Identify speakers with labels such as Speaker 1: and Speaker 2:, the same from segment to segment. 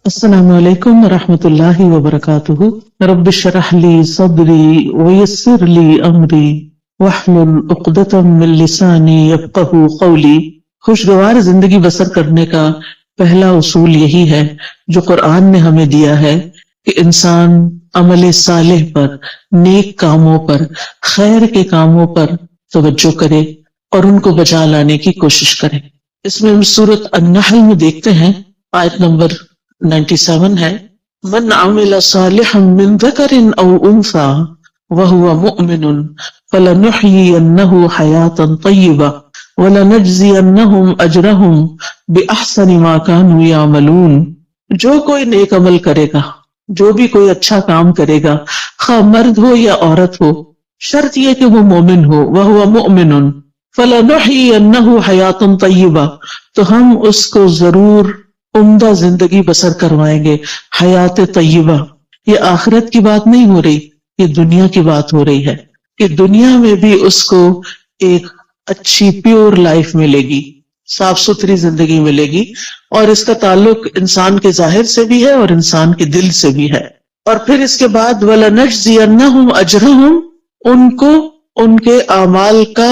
Speaker 1: السلام علیکم ورحمۃ اللہ وبرکاتہ۔ رب اشرح لی صدری ویسر لی امری واحلل عقدۃ من لسانی یفقہوا قولی۔ خوشگوار زندگی بسر کرنے کا پہلا اصول یہی ہے جو قرآن نے ہمیں دیا ہے کہ انسان عمل صالح پر، نیک کاموں پر، خیر کے کاموں پر توجہ کرے اور ان کو بجا لانے کی کوشش کرے۔ اس میں ہم سورۃ النحل میں دیکھتے ہیں، آیت نمبر 97 ہے، من عمل صالحا من ذکر او انثى وهو مؤمن فلنحيينه حیاتا طیبہ ولنجزینہم اجرہم باحسن ما كانوا یعملون۔ جو کوئی نیک عمل کرے گا، جو بھی کوئی اچھا کام کرے گا، خواہ مرد ہو یا عورت ہو، شرط یہ کہ وہ مومن ہو، وهو مؤمن فلنحيينه حیاتا طیبہ، تو ہم اس کو ضرور عمدہ زندگی بسر کروائیں گے، حیات طیبہ۔ یہ آخرت کی بات نہیں ہو رہی، یہ دنیا کی بات ہو رہی ہے کہ دنیا میں بھی اس کو ایک اچھی پیور لائف ملے گی، صاف ستھری زندگی ملے گی، اور اس کا تعلق انسان کے ظاہر سے بھی ہے اور انسان کے دل سے بھی ہے۔ اور پھر اس کے بعد وَلَنَجْزِيَنَّهُمْ أَجْرَهُمْ، ان کو ان کے اعمال کا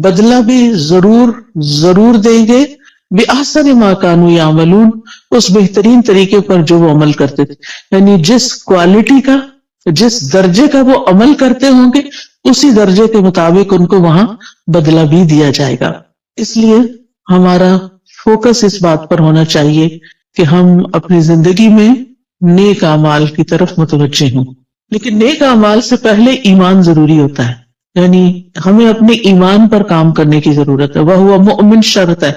Speaker 1: بدلہ بھی ضرور دیں گے، بِأَحْسَنِ مَا كَانُوا يَعْمَلُونَ، اس بہترین طریقے پر جو وہ عمل کرتے تھے، یعنی جس کوالٹی کا، جس درجے کا وہ عمل کرتے ہوں گے، اسی درجے کے مطابق ان کو وہاں بدلہ بھی دیا جائے گا۔ اس لیے ہمارا فوکس اس بات پر ہونا چاہیے کہ ہم اپنی زندگی میں نیک اعمال کی طرف متوجہ ہوں۔ لیکن نیک اعمال سے پہلے ایمان ضروری ہوتا ہے، یعنی ہمیں اپنے ایمان پر کام کرنے کی ضرورت ہے۔ وَهُوَ مُؤْمِن شرط ہے،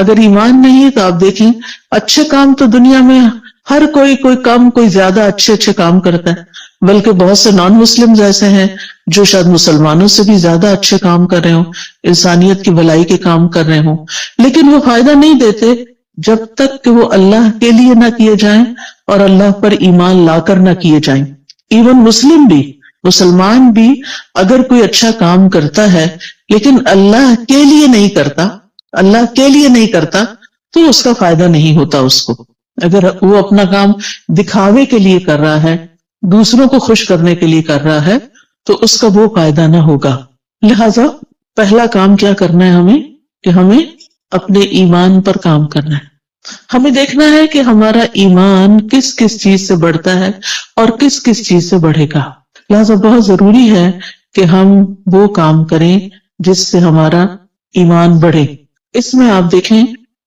Speaker 1: اگر ایمان نہیں ہے تو آپ دیکھیں اچھے کام تو دنیا میں ہر کوئی کم کوئی زیادہ اچھے کام کرتا ہے، بلکہ بہت سے نان مسلم ایسے ہیں جو شاید مسلمانوں سے بھی زیادہ اچھے کام کر رہے ہوں، انسانیت کی بھلائی کے کام کر رہے ہوں، لیکن وہ فائدہ نہیں دیتے جب تک کہ وہ اللہ کے لیے نہ کیے جائیں اور اللہ پر ایمان لا کر نہ کیے جائیں۔ ایون مسلمان بھی اگر کوئی اچھا کام کرتا ہے لیکن اللہ کے لیے نہیں کرتا تو اس کا فائدہ نہیں ہوتا اس کو۔ اگر وہ اپنا کام دکھاوے کے لیے کر رہا ہے، دوسروں کو خوش کرنے کے لیے کر رہا ہے، تو اس کا وہ فائدہ نہ ہوگا۔ لہذا پہلا کام کیا کرنا ہے ہمیں کہ ہمیں اپنے ایمان پر کام کرنا ہے۔ ہمیں دیکھنا ہے کہ ہمارا ایمان کس کس چیز سے بڑھتا ہے اور کس کس چیز سے بڑھے گا۔ لہذا بہت ضروری ہے کہ ہم وہ کام کریں جس سے ہمارا ایمان بڑھے۔ اس میں آپ دیکھیں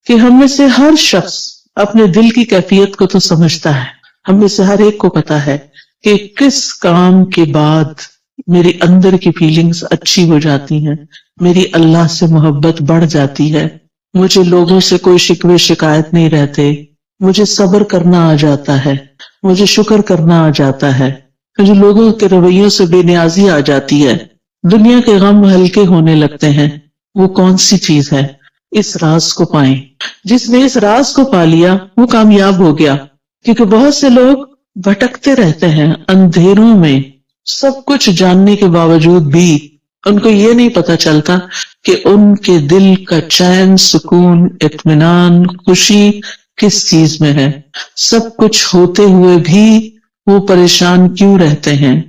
Speaker 1: کہ ہم میں سے ہر شخص اپنے دل کی کیفیت کو تو سمجھتا ہے، ہم میں سے ہر ایک کو پتا ہے کہ کس کام کے بعد میری اندر کی فیلنگز اچھی ہو جاتی ہیں، میری اللہ سے محبت بڑھ جاتی ہے، مجھے لوگوں سے کوئی شکوے شکایت نہیں رہتے، مجھے صبر کرنا آ جاتا ہے، مجھے شکر کرنا آ جاتا ہے، مجھے لوگوں کے رویوں سے بے نیازی آ جاتی ہے، دنیا کے غم ہلکے ہونے لگتے ہیں۔ وہ کون سی چیز ہے؟ اس راز کو پائیں۔ جس نے اس راز کو پا لیا وہ کامیاب ہو گیا، کیونکہ بہت سے لوگ بھٹکتے رہتے ہیں اندھیروں میں، سب کچھ جاننے کے باوجود بھی ان کو یہ نہیں پتا چلتا کہ ان کے دل کا چین، سکون، اطمینان، خوشی کس چیز میں ہے۔ سب کچھ ہوتے ہوئے بھی وہ پریشان کیوں رہتے ہیں،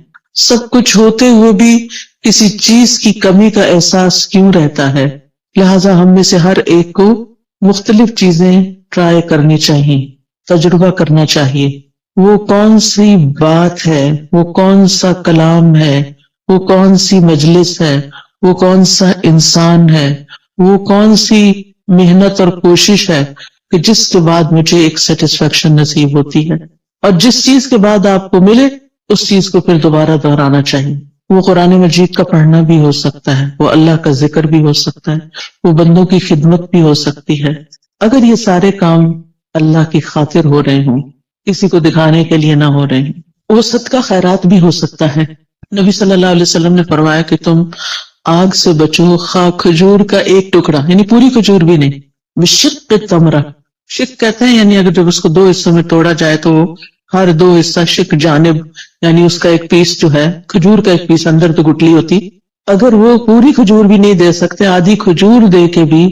Speaker 1: سب کچھ ہوتے ہوئے بھی کسی چیز کی کمی کا احساس کیوں رہتا ہے۔ لہٰذا ہم میں سے ہر ایک کو مختلف چیزیں ٹرائی کرنی چاہیے، تجربہ کرنا چاہیے۔ وہ کون سی بات ہے، وہ کون سا کلام ہے، وہ کون سی مجلس ہے، وہ کون سا انسان ہے، وہ کون سی محنت اور کوشش ہے کہ جس کے بعد مجھے ایک سیٹسفیکشن نصیب ہوتی ہے، اور جس چیز کے بعد آپ کو ملے اس چیز کو پھر دوبارہ دہرانا چاہیے۔ وہ قرآن مجید کا پڑھنا بھی ہو سکتا ہے، وہ اللہ کا ذکر بھی ہو سکتا ہے، وہ بندوں کی خدمت بھی ہو سکتی ہے۔ اگر یہ سارے کام اللہ کی خاطر ہو رہے ہوں، کسی کو دکھانے کے لیے نہ ہو رہے ہیں، وہ صدقہ خیرات بھی ہو سکتا ہے۔ نبی صلی اللہ علیہ وسلم نے فرمایا کہ تم آگ سے بچو خواہ کھجور کا ایک ٹکڑا، یعنی پوری کھجور بھی نہیں، بشق تمرہ، شق کہتے ہیں یعنی اگر جب اس کو دو حصوں میں توڑا جائے تو ہر دو حصہ شق جانب، یعنی اس کا ایک پیس جو ہے کھجور کا ایک پیس، اندر تو گٹلی ہوتی، اگر وہ پوری کھجور بھی نہیں دے سکتے، آدھی کھجور دے کے بھی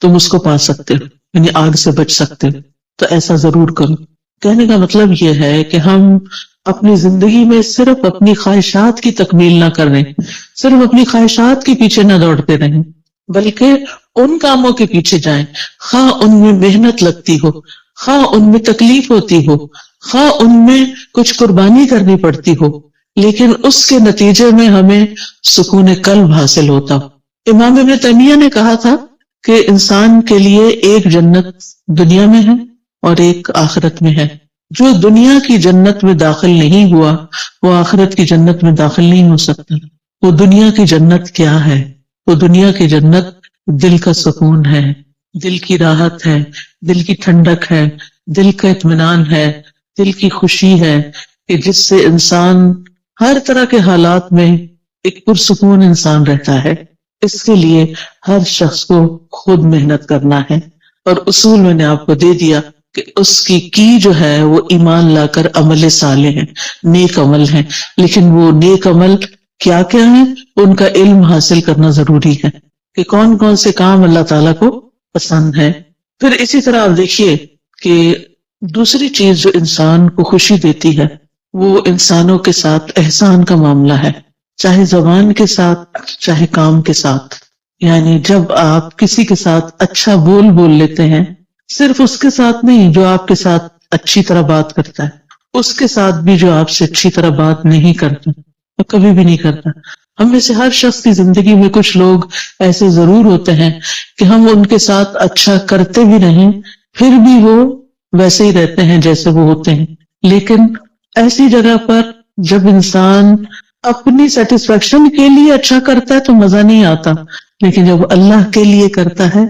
Speaker 1: تم اس کو پا سکتے ہو، یعنی آگ سے بچ سکتے ہو۔ تو ایسا ضرور کرو کہنے کا مطلب یہ ہے کہ ہم اپنی زندگی میں صرف اپنی خواہشات کی تکمیل نہ کر رہے، صرف اپنی خواہشات کے پیچھے نہ دوڑتے رہیں، بلکہ ان کاموں کے پیچھے جائیں، خواہ ان میں محنت لگتی ہو، خواہ ان میں تکلیف ہوتی ہو، خواہ ان میں کچھ قربانی کرنی پڑتی ہو، لیکن اس کے نتیجے میں ہمیں سکون قلب حاصل ہوتا ہو۔ امام ابن تیمیہ نے کہا تھا کہ انسان کے لیے ایک جنت دنیا میں ہے اور ایک آخرت میں ہے۔ جو دنیا کی جنت میں داخل نہیں ہوا وہ آخرت کی جنت میں داخل نہیں ہو سکتا۔ وہ دنیا کی جنت کیا ہے؟ وہ دنیا کی جنت دل کا سکون ہے، دل کی راحت ہے، دل کی ٹھنڈک ہے، دل کا اطمینان ہے، دل کی خوشی ہے، کہ جس سے انسان ہر طرح کے حالات میں ایک پرسکون انسان رہتا ہے۔ اس کے لیے ہر شخص کو خود محنت کرنا ہے، اور اصول میں نے آپ کو دے دیا کہ اس کی جو ہے وہ ایمان لا کر عمل صالح ہے، نیک عمل ہے، لیکن وہ نیک عمل کیا کیا ہے ان کا علم حاصل کرنا ضروری ہے کہ کون کون سے کام اللہ تعالیٰ کو پسند ہے۔ پھر اسی طرح آپ دیکھیے کہ دوسری چیز جو انسان کو خوشی دیتی ہے وہ انسانوں کے ساتھ احسان کا معاملہ ہے، چاہے زبان کے ساتھ چاہے کام کے ساتھ۔ یعنی جب آپ کسی کے ساتھ اچھا بول لیتے ہیں، صرف اس کے ساتھ نہیں جو آپ کے ساتھ اچھی طرح بات کرتا ہے، اس کے ساتھ بھی جو آپ سے اچھی طرح بات نہیں کرتا اور کبھی بھی نہیں کرتا۔ ہم میں سے ہر شخص کی زندگی میں کچھ لوگ ایسے ضرور ہوتے ہیں کہ ہم ان کے ساتھ اچھا کرتے بھی نہیں، پھر بھی وہ ویسے ہی رہتے ہیں جیسے وہ ہوتے ہیں۔ لیکن ایسی جگہ پر جب انسان اپنی سیٹسفیکشن کے لیے اچھا کرتا ہے تو مزہ نہیں آتا، لیکن جب اللہ کے لیے کرتا ہے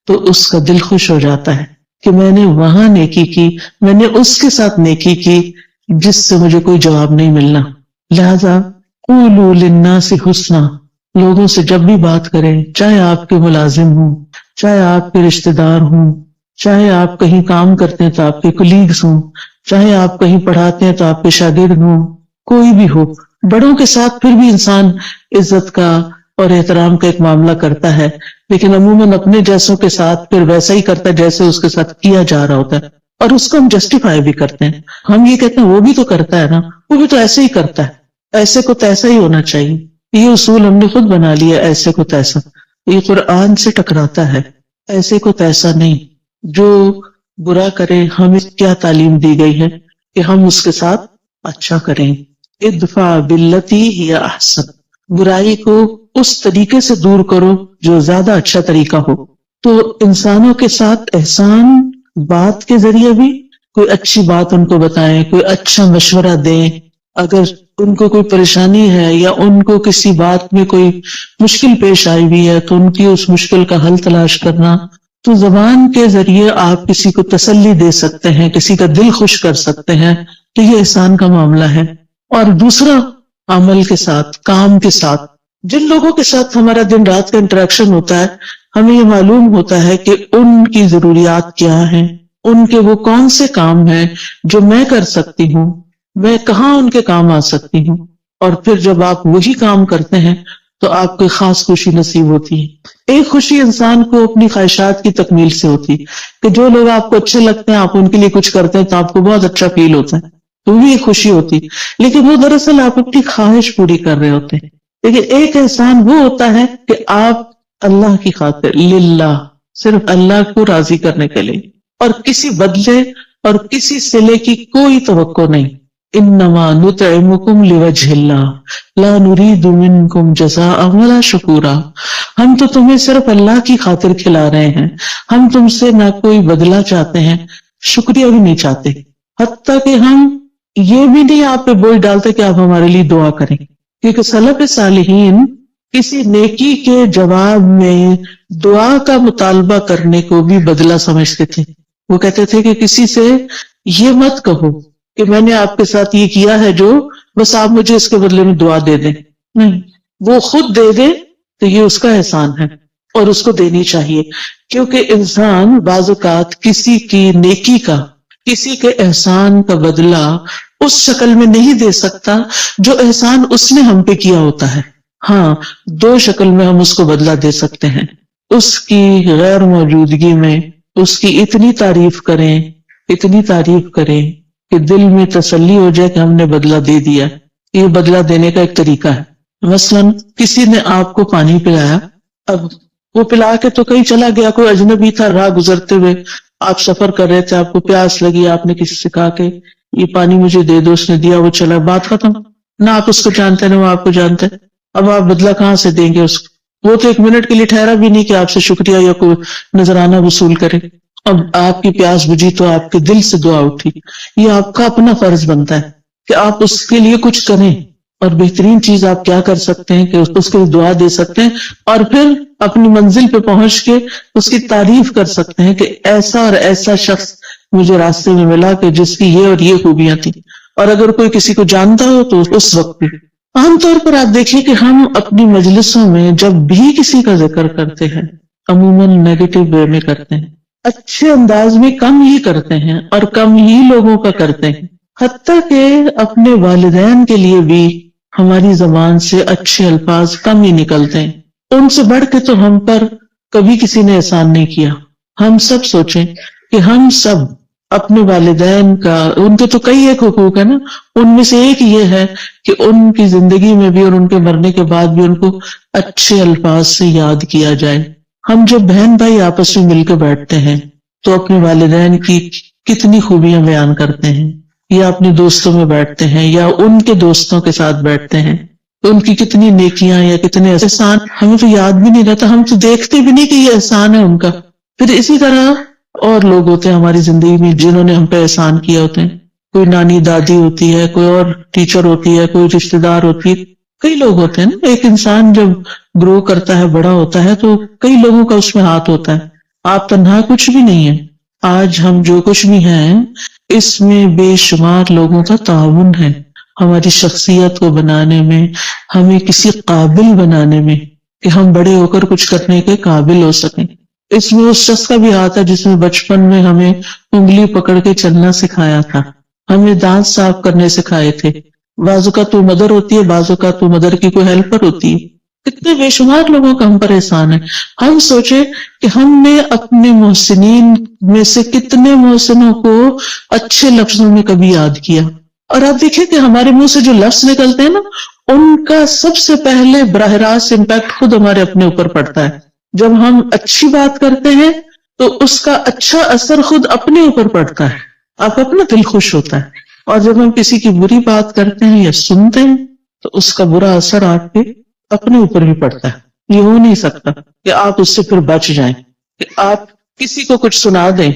Speaker 1: تو اس کا دل خوش ہو جاتا ہے کہ میں نے وہاں نیکی کی، میں نے اس کے ساتھ نیکی کی جس سے مجھے کوئی جواب نہیں ملنا۔ لہذا قولوا للناس حسنا، لوگوں سے جب بھی بات کریں، چاہے آپ کے ملازم ہوں، چاہے آپ کے رشتہ دار ہوں، چاہے آپ کہیں کام کرتے ہیں تو آپ کے کولیگز ہوں، چاہے آپ کہیں پڑھاتے ہیں تو آپ کے شاگرد ہوں، کوئی بھی ہو، بڑوں کے ساتھ پھر بھی انسان عزت کا اور احترام کا ایک معاملہ کرتا ہے، لیکن عموماً اپنے جیسوں کے ساتھ پھر ویسا ہی کرتا ہے جیسے اس کے ساتھ کیا جا رہا ہوتا ہے، اور اس کو ہم جسٹیفائی بھی کرتے ہیں۔ ہم یہ کہتے ہیں وہ بھی تو کرتا ہے نا، وہ بھی تو ایسے ہی کرتا ہے، ایسے کو تیسا ہی ہونا چاہیے۔ یہ اصول ہم نے خود بنا لیا، ایسے کو تیسا، یہ قرآن سے ٹکراتا ہے۔ ایسے کو تیسا نہیں، جو برا کرے ہمیں کیا تعلیم دی گئی ہے کہ ہم اس کے ساتھ اچھا کریں۔ ادفع باللتی ہی احسن، برائی کو اس طریقے سے دور کرو جو زیادہ اچھا طریقہ ہو۔ تو انسانوں کے ساتھ احسان بات کے ذریعے بھی، کوئی اچھی بات ان کو بتائیں، کوئی اچھا مشورہ دیں، اگر ان کو کوئی پریشانی ہے یا ان کو کسی بات میں کوئی مشکل پیش آئی ہوئی ہے تو ان کی اس مشکل کا حل تلاش کرنا۔ تو زبان کے ذریعے آپ کسی کو تسلی دے سکتے ہیں، کسی کا دل خوش کر سکتے ہیں، تو یہ احسان کا معاملہ ہے۔ اور دوسرا، عمل کے ساتھ، کام کے ساتھ، جن لوگوں کے ساتھ ہمارا دن رات کا انٹریکشن ہوتا ہے، ہمیں یہ معلوم ہوتا ہے کہ ان کی ضروریات کیا ہیں، ان کے وہ کون سے کام ہیں جو میں کر سکتی ہوں، میں کہاں ان کے کام آ سکتی ہوں، اور پھر جب آپ وہی کام کرتے ہیں تو آپ کو خاص خوشی نصیب ہوتی ہے۔ ایک خوشی انسان کو اپنی خواہشات کی تکمیل سے ہوتی ہے کہ جو لوگ آپ کو اچھے لگتے ہیں آپ ان کے لیے کچھ کرتے ہیں تو آپ کو بہت اچھا فیل ہوتا ہے، تو بھی ایک خوشی ہوتی، لیکن وہ دراصل آپ اپنی خواہش پوری کر رہے ہوتے ہیں۔ لیکن ایک احسان وہ ہوتا ہے کہ آپ اللہ کی خاطر، للہ، صرف اللہ کو راضی کرنے کے لیے، اور کسی بدلے اور کسی صلے کی کوئی توقع نہیں۔ انما نطعمکم لوجہ اللہ لا نرید منکم جزاء ولا شکورا، ہم تو تمہیں صرف اللہ کی خاطر کھلا رہے ہیں، ہم تم سے نہ کوئی بدلہ چاہتے ہیں، شکریہ بھی نہیں چاہتے، حتیٰ کہ ہم یہ بھی نہیں آپ پہ بوجھ ڈالتے کہ آپ ہمارے لیے دعا کریں، کیونکہ سلف صالحین کسی نیکی کے جواب میں دعا کا مطالبہ کرنے کو بھی بدلہ سمجھتے تھے۔ وہ کہتے تھے کہ کسی سے یہ مت کہو کہ میں نے آپ کے ساتھ یہ کیا ہے جو بس آپ مجھے اس کے بدلے میں دعا دے دیں، نہیں، وہ خود دے دے تو یہ اس کا احسان ہے اور اس کو دینی چاہیے، کیونکہ انسان بعض اوقات کسی کی نیکی کا، کسی کے احسان کا بدلہ اس شکل میں نہیں دے سکتا جو احسان اس نے ہم پہ کیا ہوتا ہے۔ ہاں، دو شکل میں ہم اس کو بدلہ دے سکتے ہیں، اس کی غیر موجودگی میں اس کی اتنی تعریف کریں، اتنی تعریف کریں کہ دل میں تسلی ہو جائے کہ ہم نے بدلہ دے دیا. یہ بدلہ دینے کا ایک طریقہ ہے. مثلاً کسی نے آپ کو پانی پلایا، اب وہ پلا کے تو کہیں چلا گیا، کوئی اجنبی تھا راہ گزرتے ہوئے، آپ سفر کر رہے تھے، آپ کو پیاس لگی، آپ نے کسی سے کہا کہ یہ پانی مجھے دے دو، اس نے دیا، وہ چلا، بات ختم. نہ آپ اس کو جانتے نہ وہ آپ کو جانتے. اب آپ بدلہ کہاں سے دیں گے اس کو؟ وہ تو ایک منٹ کے لیے ٹھہرا بھی نہیں کہ آپ سے شکریہ یا کوئی نذرانہ وصول کرے. اب آپ کی پیاس بجھی تو آپ کے دل سے دعا اٹھی، یہ آپ کا اپنا فرض بنتا ہے کہ آپ اس کے لیے کچھ کریں. اور بہترین چیز آپ کیا کر سکتے ہیں کہ اس کو دعا دے سکتے ہیں، اور پھر اپنی منزل پہ پہنچ کے اس کی تعریف کر سکتے ہیں کہ ایسا اور ایسا شخص مجھے راستے میں ملا کہ جس کی یہ اور یہ خوبیاں تھیں. اور اگر کوئی کسی کو جانتا ہو تو اس وقت بھی. عام طور پر آپ دیکھیے کہ ہم اپنی مجلسوں میں جب بھی کسی کا ذکر کرتے ہیں عموماً نیگیٹو وے میں کرتے ہیں، اچھے انداز میں کم ہی کرتے ہیں اور کم ہی لوگوں کا کرتے ہیں. حتیٰ کہ اپنے والدین کے لیے بھی ہماری زبان سے اچھے الفاظ کم ہی نکلتے ہیں. ان سے بڑھ کے تو ہم پر کبھی کسی نے احسان نہیں کیا. ہم سب سوچیں کہ ہم سب اپنے والدین کا، ان کے تو کئی ایک حقوق ہے نا، ان میں سے ایک یہ ہے کہ ان کی زندگی میں بھی اور ان کے مرنے کے بعد بھی ان کو اچھے الفاظ سے یاد کیا جائے. ہم جب بہن بھائی آپس میں مل کے بیٹھتے ہیں تو اپنے والدین کی کتنی خوبیاں بیان کرتے ہیں، یا اپنے دوستوں میں بیٹھتے ہیں یا ان کے دوستوں کے ساتھ بیٹھتے ہیں تو ان کی کتنی نیکیاں یا کتنے احسان ہمیں تو یاد بھی نہیں رہتا، ہم تو دیکھتے بھی نہیں کہ یہ احسان ہے ان کا. پھر اسی طرح اور لوگ ہوتے ہیں ہماری زندگی میں جنہوں نے ہم پہ احسان کیا ہوتے ہیں. کوئی نانی دادی ہوتی ہے، کوئی اور ٹیچر ہوتی ہے، کوئی رشتے دار ہوتی ہے، کئی لوگ ہوتے ہیں نا. ایک انسان جب گرو کرتا ہے، بڑا ہوتا ہے، تو کئی لوگوں کا اس میں ہاتھ ہوتا ہے. آپ تنہا کچھ بھی نہیں ہے. آج ہم جو کچھ بھی ہیں اس میں بے شمار لوگوں کا تعاون ہے ہماری شخصیت کو بنانے میں، ہمیں کسی قابل بنانے میں کہ ہم بڑے ہو کر کچھ کرنے کے قابل ہو سکیں. اس میں اس شخص کا بھی ہاتھ ہے جس نے بچپن میں ہمیں انگلی پکڑ کے چلنا سکھایا تھا، ہمیں دانت صاف کرنے سکھائے تھے. بعض اوقات تو مدر ہوتی ہے، بعض اوقات تو مدر کی کوئی ہیلپر ہوتی ہے. کتنے بے شمار لوگوں کا ہم پر احسان ہے. ہم سوچے کہ ہم نے اپنے محسنین میں سے کتنے محسنوں کو اچھے لفظوں میں کبھی یاد کیا. اور آپ دیکھیں کہ ہمارے منہ سے جو لفظ نکلتے ہیں نا، ان کا سب سے پہلے براہ راست امپیکٹ خود ہمارے اپنے اوپر پڑتا ہے. جب ہم اچھی بات کرتے ہیں تو اس کا اچھا اثر خود اپنے اوپر پڑتا ہے، آپ اپنا دل خوش ہوتا ہے. اور جب ہم کسی کی بری بات کرتے ہیں یا سنتے ہیں تو اس کا برا اثر آپ کے اپنے اوپر بھی پڑتا ہے. یہ ہو نہیں سکتا کہ آپ اس سے پھر بچ جائیں، کہ آپ کسی کو کچھ سنا دیں.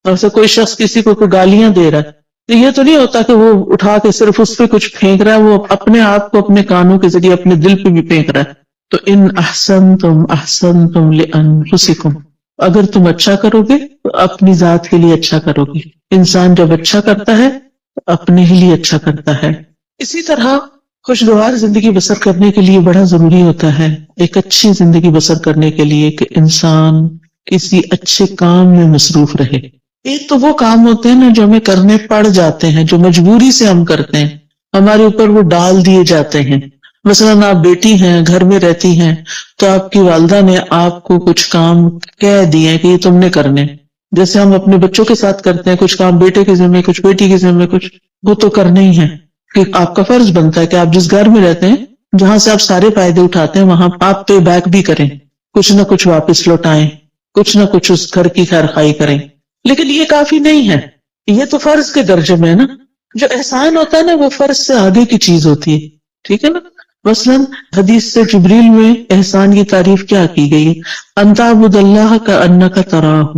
Speaker 1: اور کوئی شخص کسی کو کوئی گالیاں دے رہا ہے تو یہ تو نہیں ہوتا کہ وہ اٹھا کے صرف اس پہ کچھ پھینک رہا ہے، وہ اپنے آپ کو اپنے کانوں کے ذریعے اپنے دل پہ بھی پھینک رہا ہے. تو ان احسنتم احسنتم لانفسکم، اگر تم اچھا کرو گے تو اپنی ذات کے لیے اچھا کرو گے. انسان جب اچھا کرتا ہے تو اپنے ہی لیے اچھا کرتا ہے. اسی طرح خوشگوار زندگی بسر کرنے کے لیے بڑا ضروری ہوتا ہے، ایک اچھی زندگی بسر کرنے کے لیے، کہ انسان کسی اچھے کام میں مصروف رہے. ایک تو وہ کام ہوتے ہیں نا جو ہمیں کرنے پڑ جاتے ہیں، جو مجبوری سے ہم کرتے ہیں، ہمارے اوپر وہ ڈال دیے جاتے ہیں. مثلاً آپ بیٹی ہیں، گھر میں رہتی ہیں، تو آپ کی والدہ نے آپ کو کچھ کام کہہ دیے کہ یہ تم نے کرنے. جیسے ہم اپنے بچوں کے ساتھ کرتے ہیں کچھ کام، بیٹے کے ذمہ کچھ، بیٹی کے ذمہ کچھ، وہ تو کرنے ہی ہیں. کہ آپ کا فرض بنتا ہے کہ آپ جس گھر میں رہتے ہیں، جہاں سے آپ سارے فائدے اٹھاتے ہیں، وہاں آپ پے بیک بھی کریں، کچھ نہ کچھ واپس لوٹائیں، کچھ نہ کچھ اس گھر کی خیر خواہی کریں. لیکن یہ کافی نہیں ہے، یہ تو فرض کے درجے میں ہے نا. جو احسان ہوتا ہے نا وہ فرض سے آگے کی چیز ہوتی ہے، ٹھیک ہے نا. مثلاً حدیث سے جبریل میں احسان کی تعریف کیا کی گئی ہے؟ ان تعبد اللہ کانک تراہ.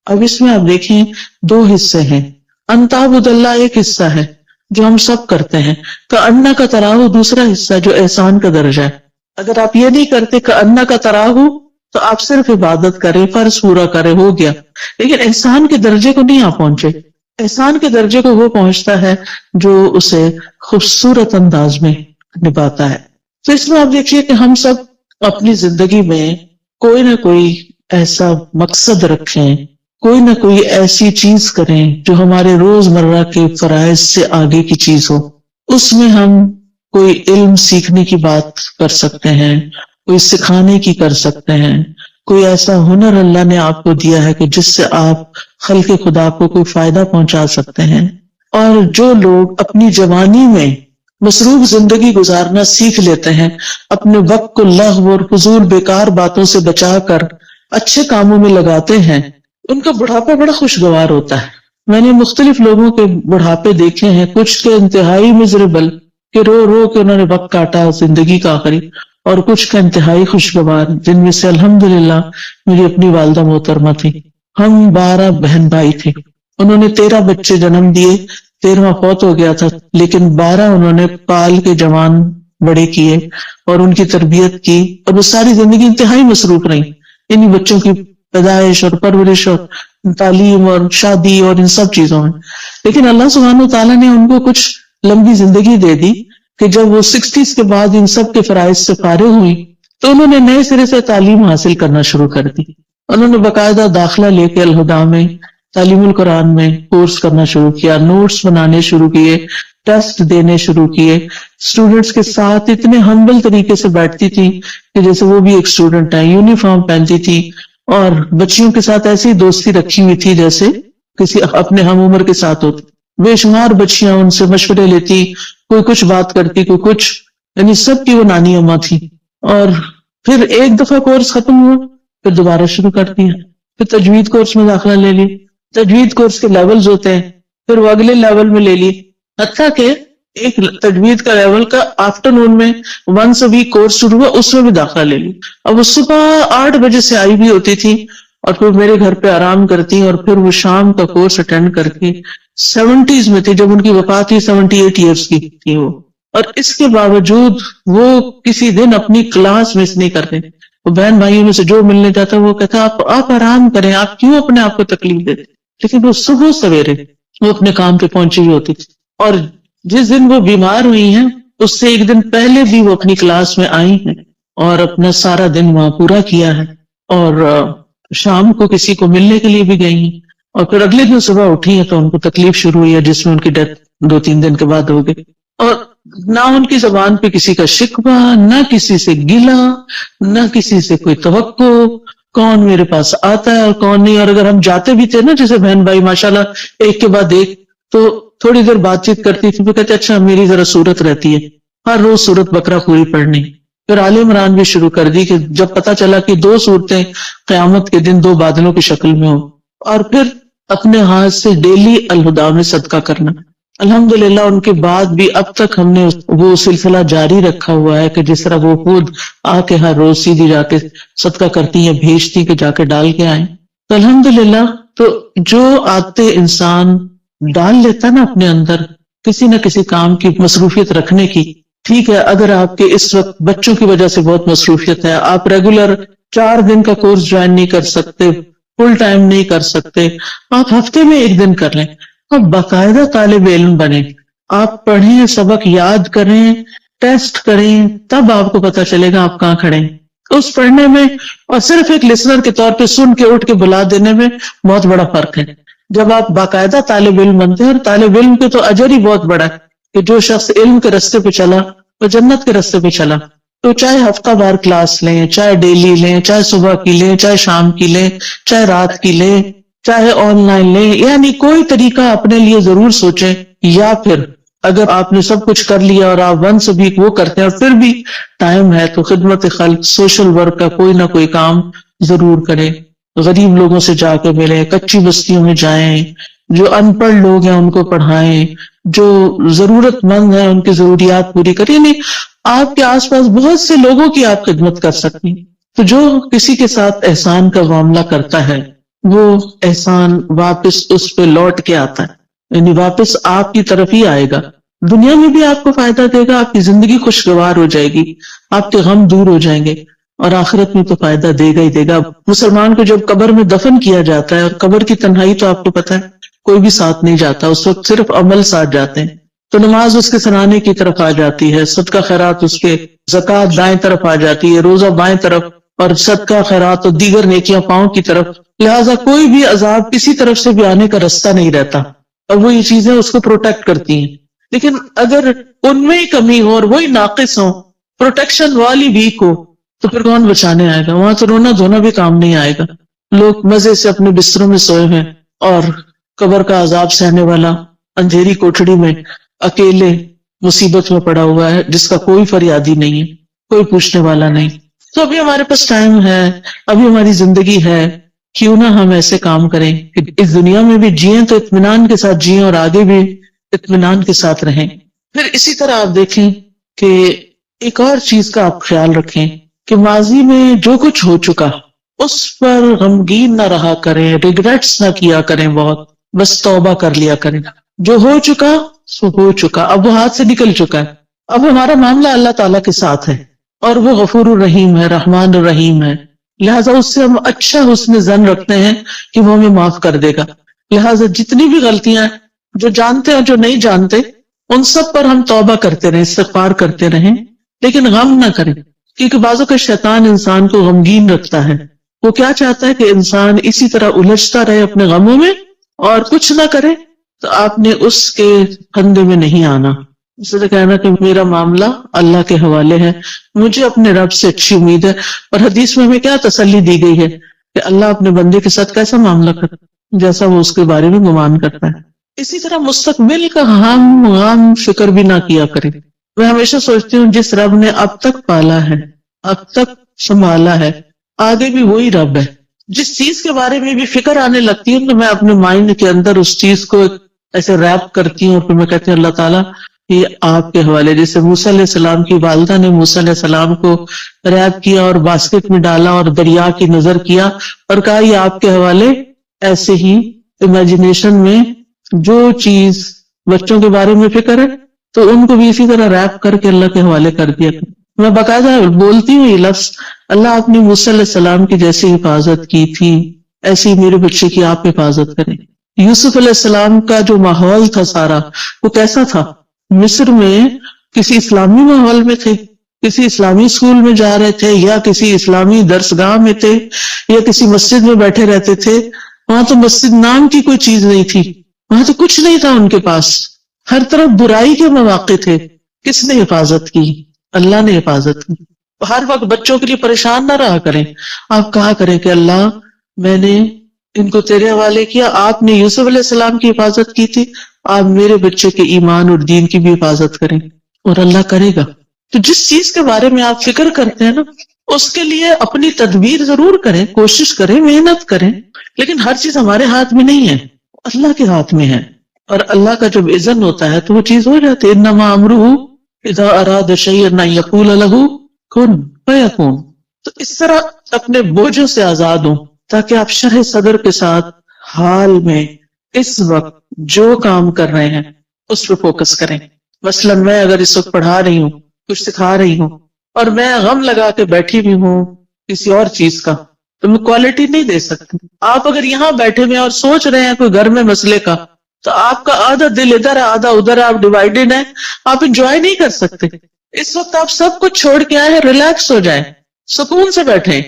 Speaker 1: اب اس میں آپ دیکھیں دو حصے ہیں. ان تعبد اللہ ایک حصہ ہے جو ہم سب کرتے ہیں، کانک تراہ دوسرا حصہ جو احسان کا درجہ ہے. اگر آپ یہ نہیں کرتے کانک تراہ تو آپ صرف عبادت کریں، فرض پورا کریں، ہو گیا. لیکن احسان کے درجے کو نہیں آپ پہنچے. احسان کے درجے کو وہ پہنچتا ہے جو اسے خوبصورت انداز میں نبھاتا ہے. تو اس میں آپ دیکھیے کہ ہم سب اپنی زندگی میں کوئی نہ کوئی ایسا مقصد رکھیں، کوئی نہ کوئی ایسی چیز کریں جو ہمارے روزمرہ کے فرائض سے آگے کی چیز ہو. اس میں ہم کوئی علم سیکھنے کی بات کر سکتے ہیں، کوئی سکھانے کی کر سکتے ہیں، کوئی ایسا ہنر اللہ نے آپ کو دیا ہے کہ جس سے آپ خلق خدا کو کوئی فائدہ پہنچا سکتے ہیں. اور جو لوگ اپنی جوانی میں مصروف زندگی گزارنا سیکھ لیتے ہیں، اپنے وقت کو لغو اور فضول بیکار باتوں سے بچا کر اچھے کاموں میں لگاتے ہیں، ان کا بڑھاپا بڑا خوشگوار ہوتا ہے۔ میں نے مختلف لوگوں کے بڑھاپے دیکھے ہیں، کچھ کے انتہائی مزریبل کہ رو رو کے انہوں نے وقت کاٹا زندگی کا آخری، اور کچھ کا انتہائی خوشگوار، جن میں سے الحمدللہ میری اپنی والدہ محترمہ تھی۔ ہم 12 بہن بھائی تھے، انہوں نے 13 بچے جنم دیے، 13واں فوت ہو گیا تھا، لیکن 12 انہوں نے پال کے جوان بڑے کیے اور ان کی تربیت کی، اور وہ ساری زندگی انتہائی مصروف رہی انہی بچوں کی پیدائش اور پرورش اور تعلیم اور شادی اور ان سب چیزوں میں۔ لیکن اللہ سبحانہ وتعالیٰ نے ان کو کچھ لمبی زندگی دے دی کہ جب وہ 60s کے بعد ان سب کے فرائض سے فارغ ہوئی تو انہوں نے نئے سرے سے تعلیم حاصل کرنا شروع کر دی۔ انہوں نے باقاعدہ داخلہ لے کے الہدیٰ میں تعلیم القرآن میں کورس کرنا شروع کیا، نوٹس بنانے شروع کیے، ٹیسٹ دینے شروع کیے، اسٹوڈنٹس کے ساتھ اتنے ہمبل طریقے سے بیٹھتی تھی کہ جیسے وہ بھی ایک اسٹوڈنٹ ہے، یونیفارم پہنتی تھی، اور بچیوں کے ساتھ ایسی دوستی رکھی ہوئی تھی جیسے کسی اپنے ہم عمر کے ساتھ ہوتی۔ بے شمار بچیاں ان سے مشورے لیتی، کوئی کچھ بات کرتی، کوئی کچھ، یعنی سب کی وہ نانی اماں تھی۔ اور پھر ایک دفعہ کورس ختم ہوا، پھر دوبارہ شروع کر دیا، پھر تجوید کورس میں داخلہ لے لی، تجوید کورس کے لیولز ہوتے ہیں، پھر وہ اگلے لیول میں لے لی، حتیٰ کہ ایک تجوید کا لیول کا آفٹر نون میں ونس اے ویک کورس شروع ہوا، اس میں بھی داخلہ لے لی۔ اب وہ صبح 8 بجے سے آئی بھی ہوتی تھی اور پھر میرے گھر پہ آرام کرتی، اور پھر وہ شام کا کورس اٹینڈ کر کے 70s میں تھی جب ان کی وفات تھی، 78 ایئرس کی تھی وہ، اور اس کے باوجود وہ کسی دن اپنی کلاس مس نہیں کرتے۔ وہ بہن بھائیوں میں سے جو ملنے جاتا وہ کہتا آپ آرام کریں، آپ کیوں اپنے آپ کو تکلیف دیتے، لیکن وہ صبح سویرے وہ اپنے کام پہ پہنچی ہوئی ہوتی تھی۔ اور جس دن وہ بیمار ہوئی ہیں اس سے ایک دن پہلے بھی وہ اپنی کلاس میں آئی ہیں اور اپنا سارا دن وہاں پورا کیا ہے، اور شام کو کسی کو ملنے کے لیے بھی گئی ہیں، اور پھر اگلے دن صبح اٹھی ہیں تو ان کو تکلیف شروع ہوئی ہے جس میں ان کی ڈیتھ 2-3 دن کے بعد ہو گئی۔ اور نہ ان کی زبان پہ کسی کا شکوہ، نہ کسی سے گلہ، نہ کسی سے کوئی توقع، کون میرے پاس آتا ہے اور کون نہیں۔ اور اگر ہم جاتے بھی تھے نا جیسے بہن بھائی ماشاءاللہ ایک کے بعد ایک، تو تھوڑی دیر بات چیت کرتی تھی، تو کہتے اچھا میری ذرا صورت رہتی ہے، ہر روز صورت بقرہ پوری پڑھنی۔ پھر آل عمران بھی شروع کر دی کہ جب پتا چلا کہ 2 صورتیں قیامت کے دن 2 بادلوں کی شکل میں ہو، اور پھر اپنے ہاتھ سے ڈیلی الہدیٰ میں صدقہ کرنا۔ الحمدللہ ان کے بعد بھی اب تک ہم نے وہ سلسلہ جاری رکھا ہوا ہے کہ جس طرح وہ خود آ کے ہر روز سیدھی جا کے صدقہ کرتی ہیں، بھیجتی کہ جا کے ڈال کے آئیں۔ تو الحمدللہ، تو جو عادتیں انسان ڈال لیتا نا اپنے اندر کسی نہ کسی کام کی مصروفیت رکھنے کی، ٹھیک ہے اگر آپ کے اس وقت بچوں کی وجہ سے بہت مصروفیت ہے، آپ ریگولر 4 دن کا کورس جوائن نہیں کر سکتے، فل ٹائم نہیں کر سکتے، آپ ہفتے میں 1 دن کر لیں، آپ باقاعدہ طالب علم بنیں، آپ پڑھیں، سبق یاد کریں، ٹیسٹ کریں، تب آپ کو پتا چلے گا آپ کہاں کھڑے ہیں۔ اس پڑھنے میں اور صرف ایک لسنر کے طور پہ سن کے اٹھ کے بلا دینے میں بہت بڑا فرق ہے۔ جب آپ باقاعدہ طالب علم بنتے ہیں، اور طالب علم کے تو اجر ہی بہت بڑا ہے کہ جو شخص علم کے راستے پہ چلا وہ جنت کے راستے پہ چلا، تو چاہے ہفتہ وار کلاس لیں، چاہے ڈیلی لیں، چاہے صبح کی لیں، چاہے شام کی لیں، چاہے رات کی لیں، چاہے آن لائن لیں، یعنی کوئی طریقہ اپنے لیے ضرور سوچیں۔ یا پھر اگر آپ نے سب کچھ کر لیا اور آپ ونس بھی وہ کرتے ہیں اور پھر بھی ٹائم ہے تو خدمت خلق، سوشل ورک کا کوئی نہ کوئی کام ضرور کریں، غریب لوگوں سے جا کے ملیں، کچی بستیوں میں جائیں، جو ان پڑھ لوگ ہیں ان کو پڑھائیں، جو ضرورت مند ہیں ان کی ضروریات پوری کریں، یعنی آپ کے آس پاس بہت سے لوگوں کی آپ خدمت کر سکتی ہیں۔ تو جو کسی کے ساتھ احسان کا معاملہ کرتا ہے وہ احسان واپس اس پہ لوٹ کے آتا ہے، یعنی واپس آپ کی طرف ہی آئے گا، دنیا میں بھی آپ کو فائدہ دے گا، آپ کی زندگی خوشگوار ہو جائے گی، آپ کے غم دور ہو جائیں گے، اور آخرت میں تو فائدہ دے گا ہی دے گا۔ مسلمان کو جب قبر میں دفن کیا جاتا ہے، اور قبر کی تنہائی تو آپ کو پتہ ہے کوئی بھی ساتھ نہیں جاتا، اس وقت صرف عمل ساتھ جاتے ہیں، تو نماز اس کے سرانے کی طرف آ جاتی ہے، صدقہ خیرات اس کے، زکوٰۃ دائیں طرف آ جاتی ہے، روزہ بائیں طرف، اور صدقہ خیرات اور دیگر نیکیاں پاؤں کی طرف، لہٰذا کوئی بھی عذاب کسی طرف سے بھی آنے کا رستہ نہیں رہتا، اور وہ یہ چیزیں اس کو پروٹیکٹ کرتی ہیں۔ لیکن اگر ان میں ہی کمی ہو اور وہی ناقص ہو، پروٹیکشن والی ویک ہو، تو پھر کون بچانے آئے گا؟ وہاں تو رونا دھونا بھی کام نہیں آئے گا، لوگ مزے سے اپنے بستروں میں سوئے ہیں اور قبر کا عذاب سہنے والا اندھیری کوٹڑی میں اکیلے مصیبت میں پڑا ہوا ہے، جس کا کوئی فریادی نہیں ہے، کوئی پوچھنے والا نہیں. تو ابھی ہمارے پاس ٹائم ہے، ابھی ہماری زندگی ہے، کیوں نہ ہم ایسے کام کریں کہ اس دنیا میں بھی جئیں تو اطمینان کے ساتھ جئیں اور آگے بھی اطمینان کے ساتھ رہیں. پھر اسی طرح آپ دیکھیں کہ ایک اور چیز کا آپ خیال رکھیں کہ ماضی میں جو کچھ ہو چکا اس پر غمگین نہ رہا کریں، ریگریٹس نہ کیا کریں، بہت بس توبہ کر لیا کریں. جو ہو چکا سو ہو چکا، اب وہ ہاتھ سے نکل چکا ہے. اب ہمارا معاملہ اللہ تعالیٰ کے ساتھ ہے، اور وہ غفور الرحیم ہے، رحمان الرحیم ہے. لہٰذا اس سے ہم اچھا حسن ظن رکھتے ہیں کہ وہ ہمیں معاف کر دے گا. لہٰذا جتنی بھی غلطیاں ہیں، جو جانتے اور جو نہیں جانتے، ان سب پر ہم توبہ کرتے رہیں، استغفار کرتے رہیں، لیکن غم نہ کریں. کیونکہ بعضوں کا شیطان انسان کو غمگین رکھتا ہے. وہ کیا چاہتا ہے کہ انسان اسی طرح الجھتا رہے اپنے غموں میں اور کچھ نہ کرے. تو آپ نے اس کے پھندے میں نہیں آنا. اس سے کہنا کہ میرا معاملہ اللہ کے حوالے ہے، مجھے اپنے رب سے اچھی امید ہے. اور حدیث میں ہمیں کیا تسلی دی گئی ہے کہ اللہ اپنے بندے کے ساتھ کیسا معاملہ کرتا ہے، جیسا وہ اس کے بارے میں گمان کرتا ہے. اسی طرح مستقبل کا ہم غم فکر بھی نہ کیا کریں. میں ہمیشہ سوچتی ہوں جس رب نے اب تک پالا ہے، اب تک سنبھالا ہے، آگے بھی وہی رب ہے. جس چیز کے بارے میں بھی فکر آنے لگتی ہے تو میں اپنے مائنڈ کے اندر اس چیز کو ایسے ریپ کرتی ہوں، اور پھر میں کہتی ہوں اللہ تعالیٰ یہ آپ کے حوالے. جیسے موسیٰ علیہ السلام کی والدہ نے موسیٰ علیہ السلام کو ریپ کیا اور باسکٹ میں ڈالا اور دریا کی نظر کیا اور کہا یہ آپ کے حوالے. ایسے ہی امیجنیشن میں جو چیز بچوں کے بارے میں فکر ہے تو ان کو بھی اسی طرح ریپ کر کے اللہ کے حوالے کر دیا. میں باقاعدہ بولتی ہوں یہ لفظ، اللہ آپ نے موسیٰ علیہ السلام کی جیسی حفاظت کی تھی ایسی میرے بچے کی آپ حفاظت کریں. یوسف علیہ السلام کا جو ماحول تھا سارا، وہ کیسا تھا؟ مصر میں کسی اسلامی ماحول میں تھے، کسی اسلامی اسکول میں جا رہے تھے، یا کسی اسلامی درسگاہ میں تھے، یا کسی مسجد میں بیٹھے رہتے تھے. وہاں تو مسجد نام کی کوئی چیز نہیں تھی، وہاں تو کچھ نہیں تھا ان کے پاس. ہر طرف برائی کے مواقع تھے. کس نے حفاظت کی؟ اللہ نے حفاظت کی. ہر وقت بچوں کے لیے پریشان نہ رہا کریں. آپ کہا کریں کہ اللہ میں نے ان کو تیرے حوالے کیا، آپ نے یوسف علیہ السلام کی حفاظت کی تھی، آپ میرے بچے کے ایمان اور دین کی بھی حفاظت کریں، اور اللہ کرے گا. تو جس چیز کے بارے میں آپ فکر کرتے ہیں نا، اس کے لیے اپنی تدبیر ضرور کریں، کوشش کریں، محنت کریں، لیکن ہر چیز ہمارے ہاتھ میں نہیں ہے، اللہ کے ہاتھ میں ہے. اور اللہ کا جب اذن ہوتا ہے تو وہ چیز ہو جاتی ہے. انما امرہ اذا اراد شیئا ان یقول لہ کن فیکون. تو اس طرح اپنے بوجھوں سے آزاد ہوں تاکہ آپ شرح صدر کے ساتھ حال میں اس وقت جو کام کر رہے ہیں اس پہ فوکس کریں. مثلا میں اگر اس وقت پڑھا رہی ہوں، کچھ سکھا رہی ہوں، اور میں غم لگا کے بیٹھی بھی ہوں کسی اور چیز کا، تو میں کوالٹی نہیں دے سکتی. آپ اگر یہاں بیٹھے ہوئے اور سوچ رہے ہیں کوئی گھر میں مسئلے کا، تو آپ کا آدھا دل ادھر ہے آدھا ادھر ہے، آپ ڈیوائیڈڈ ہیں، آپ انجوائے نہیں کر سکتے. اس وقت آپ سب کچھ چھوڑ کے آئے ہیں، ریلیکس ہو جائیں، سکون سے بیٹھیں،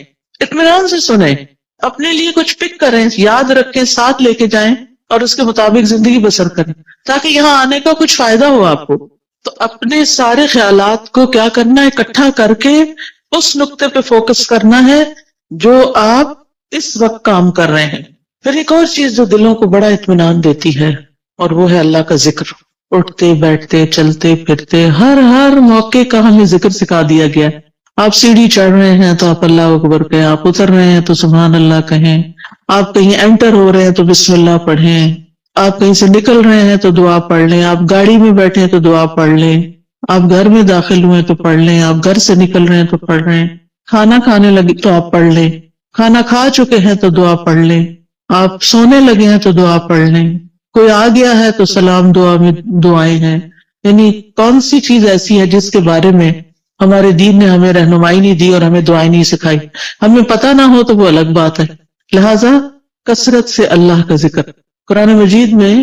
Speaker 1: اطمینان سے سنیں، اپنے لیے کچھ پک کریں، یاد رکھیں، ساتھ لے کے جائیں اور اس کے مطابق زندگی بسر کریں تاکہ یہاں آنے کا کچھ فائدہ ہو آپ کو. تو اپنے سارے خیالات کو کیا کرنا ہے، اکٹھا کر کے اس نقطے پہ فوکس کرنا ہے جو آپ اس وقت کام کر رہے ہیں. پھر ایک اور چیز جو دلوں کو بڑا اطمینان دیتی ہے، اور وہ ہے اللہ کا ذکر. اٹھتے بیٹھتے چلتے پھرتے ہر موقع کا ہمیں ذکر سکھا دیا گیا. آپ سیڑھی چڑھ رہے ہیں تو آپ اللہ اکبر کہیں، آپ اتر رہے ہیں تو سبحان اللہ کہیں، آپ کہیں انٹر ہو رہے ہیں تو بسم اللہ پڑھیں، آپ کہیں سے نکل رہے ہیں تو دعا پڑھ لیں، آپ گاڑی میں بیٹھے ہیں تو دعا پڑھ لیں، آپ گھر میں داخل ہوئے تو پڑھ لیں، آپ گھر سے نکل رہے ہیں تو پڑھ رہے ہیں، کھانا کھانے لگے تو آپ پڑھ لیں، کھانا کھا چکے ہیں تو دعا پڑھ لیں، آپ سونے لگے ہیں تو دعا پڑھ لیں، کوئی آ گیا ہے تو سلام دعا میں دعائیں ہیں. یعنی کون سی چیز ایسی ہے جس کے بارے میں ہمارے دین نے ہمیں رہنمائی نہیں دی اور ہمیں دعائیں نہیں سکھائی؟ ہمیں پتہ نہ ہو تو وہ الگ بات ہے. لہٰذا کثرت سے اللہ کا ذکر. قرآن مجید میں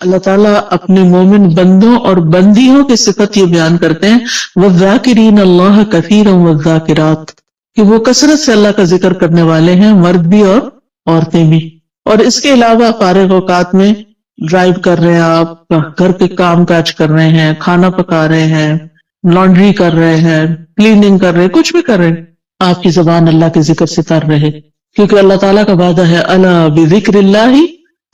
Speaker 1: اللہ تعالیٰ اپنے مومن بندوں اور بندیوں کی صفت یہ بیان کرتے ہیں وَالذَّاكِرِينَ اللَّهَ كَثِيرًا وَالذَّاكِرَاتِ، کہ وہ کثرت سے اللہ کا ذکر کرنے والے ہیں، مرد بھی اور عورتیں بھی. اور اس کے علاوہ فارغ اوقات میں ڈرائیو کر رہے ہیں، آپ گھر کے کام کاج کر رہے ہیں، کھانا پکا رہے ہیں، لانڈری کر رہے ہیں، کلیننگ کر رہے ہیں، کچھ بھی کر رہے ہیں، آپ کی زبان اللہ کے ذکر سے تر رہے. کیونکہ اللہ تعالیٰ کا وعدہ ہے الا بذکر اللہ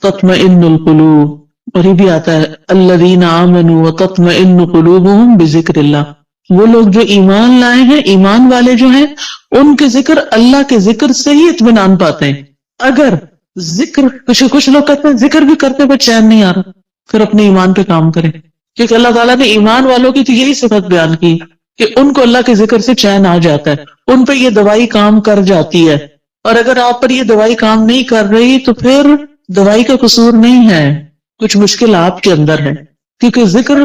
Speaker 1: تطمئن القلوب، اور یہ بھی آتا ہے الذین آمنوا وتطمئن قلوبهم بذکر اللہ، وہ لوگ جو ایمان لائے ہیں، ایمان والے جو ہیں، ان کے ذکر، اللہ کے ذکر سے ہی اطمینان پاتے ہیں۔ اگر ذکر، کچھ لوگ کہتے ہیں ذکر بھی کرتے ہوئے چین نہیں آ رہا، پھر اپنے ایمان پہ کام کریں، کیونکہ اللہ تعالیٰ نے ایمان والوں کی تو یہی صفت بیان کی کہ ان کو اللہ کے ذکر سے چین آ جاتا ہے، ان پہ یہ دوائی کام کر جاتی ہے۔ اور اگر آپ پر یہ دوائی کام نہیں کر رہی تو پھر دوائی کا قصور نہیں ہے، کچھ مشکل آپ کے اندر ہے، کیونکہ ذکر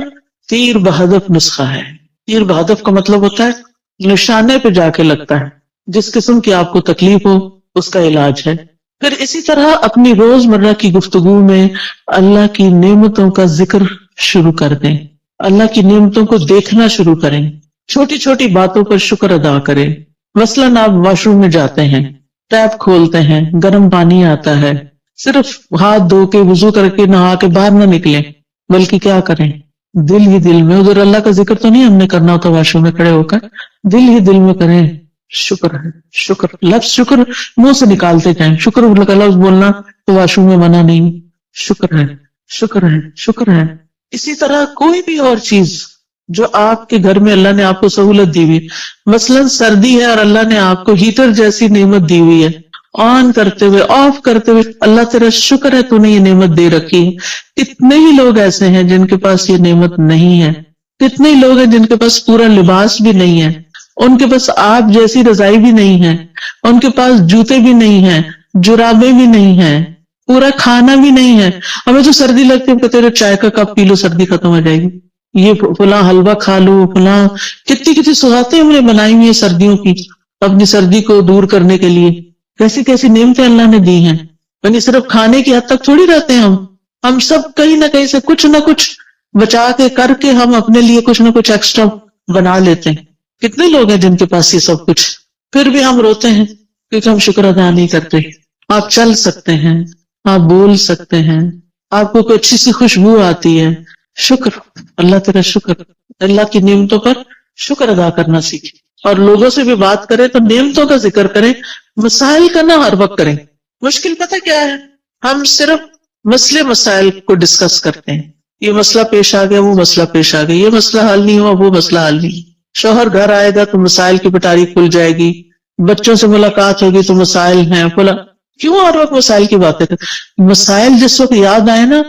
Speaker 1: تیر بہدف نسخہ ہے۔ تیر بہدف کا مطلب ہوتا ہے نشانے پہ جا کے لگتا ہے، جس قسم کی آپ کو تکلیف ہو اس کا علاج ہے۔ پھر اسی طرح اپنی روزمرہ کی گفتگو میں اللہ کی نعمتوں کا ذکر شروع کر دیں، اللہ کی نعمتوں کو دیکھنا شروع کریں، چھوٹی چھوٹی باتوں پر شکر ادا کریں۔ مثلاً آپ واش روم میں جاتے ہیں، ٹیپ کھولتے ہیں، گرم پانی آتا ہے، صرف ہاتھ دھو کے وضو کر کے نہا کے باہر نہ نکلیں، بلکہ کیا کریں، دل ہی دل میں، ادھر اللہ کا ذکر تو نہیں ہم نے کرنا ہوتا واش روم میں کھڑے ہو کر، دل ہی دل میں کریں شکر ہے، شکر، لفظ شکر منہ سے نکالتے جائیں، شکر کا لفظ بولنا تو واش روم میں منع نہیں، شکر ہے، شکر ہے، شکر ہے۔ اسی طرح کوئی بھی اور چیز جو آپ کے گھر میں اللہ نے آپ کو سہولت دی ہوئی، مثلاً سردی ہے اور اللہ نے آپ کو ہیٹر جیسی نعمت دی ہوئی ہے، آن کرتے ہوئے آف کرتے ہوئے اللہ تیرا شکر ہے تو نے یہ نعمت دے رکھی ہے۔ کتنے ہی لوگ ایسے ہیں جن کے پاس یہ نعمت نہیں ہے، کتنے ہی لوگ ہیں جن کے پاس پورا لباس بھی نہیں ہے، ان کے پاس آپ جیسی رضائی بھی نہیں ہے، ان کے پاس جوتے بھی نہیں ہیں، جرابیں بھی نہیں ہیں، پورا کھانا بھی نہیں ہے۔ ہمیں تو سردی لگتی ہے، کہتے ہیں چائے کا کپ پی لو سردی ختم ہو جائے گی، یہ فلاں حلوہ کھا لو، فلاں کتنی کتنی سوغاتیں ہم نے بنائی ہوئی ہیں سردیوں کی اپنی سردی کو دور کرنے کے لیے۔ کیسی کیسی نعمتیں اللہ نے دی ہیں، یعنی صرف کھانے کی حد تک تھوڑی رہتے ہیں ہم سب کہیں نہ کہیں سے کچھ نہ کچھ بچا کے کر کے ہم اپنے لیے کچھ نہ کچھ ایکسٹرا بنا لیتے ہیں۔ کتنے لوگ ہیں جن کے پاس یہ سب کچھ، پھر بھی ہم روتے ہیں کیونکہ ہم شکر ادا نہیں کرتے۔ آپ چل سکتے ہیں، آپ بول سکتے ہیں، آپ کو کوئی اچھی سی خوشبو آتی ہے، شکر، اللہ تیرا شکر۔ اللہ کی نعمتوں پر شکر ادا کرنا سیکھیں، اور لوگوں سے بھی بات کریں تو نعمتوں کا ذکر کریں، مسائل کا نہ ہر وقت کریں۔ مشکل پتہ کیا ہے، ہم صرف مسائل کو ڈسکس کرتے ہیں، یہ مسئلہ پیش آ گیا، وہ مسئلہ پیش آ گیا، یہ مسئلہ حل نہیں ہوا، وہ مسئلہ حل نہیں۔ شوہر گھر آئے گا تو مسائل کی پٹاری کھل جائے گی، بچوں سے ملاقات ہوگی تو مسائل ہیں، کیوں ہر وقت مسائل کی باتیں کریں؟ مسائل جس وقت یاد آئے نا،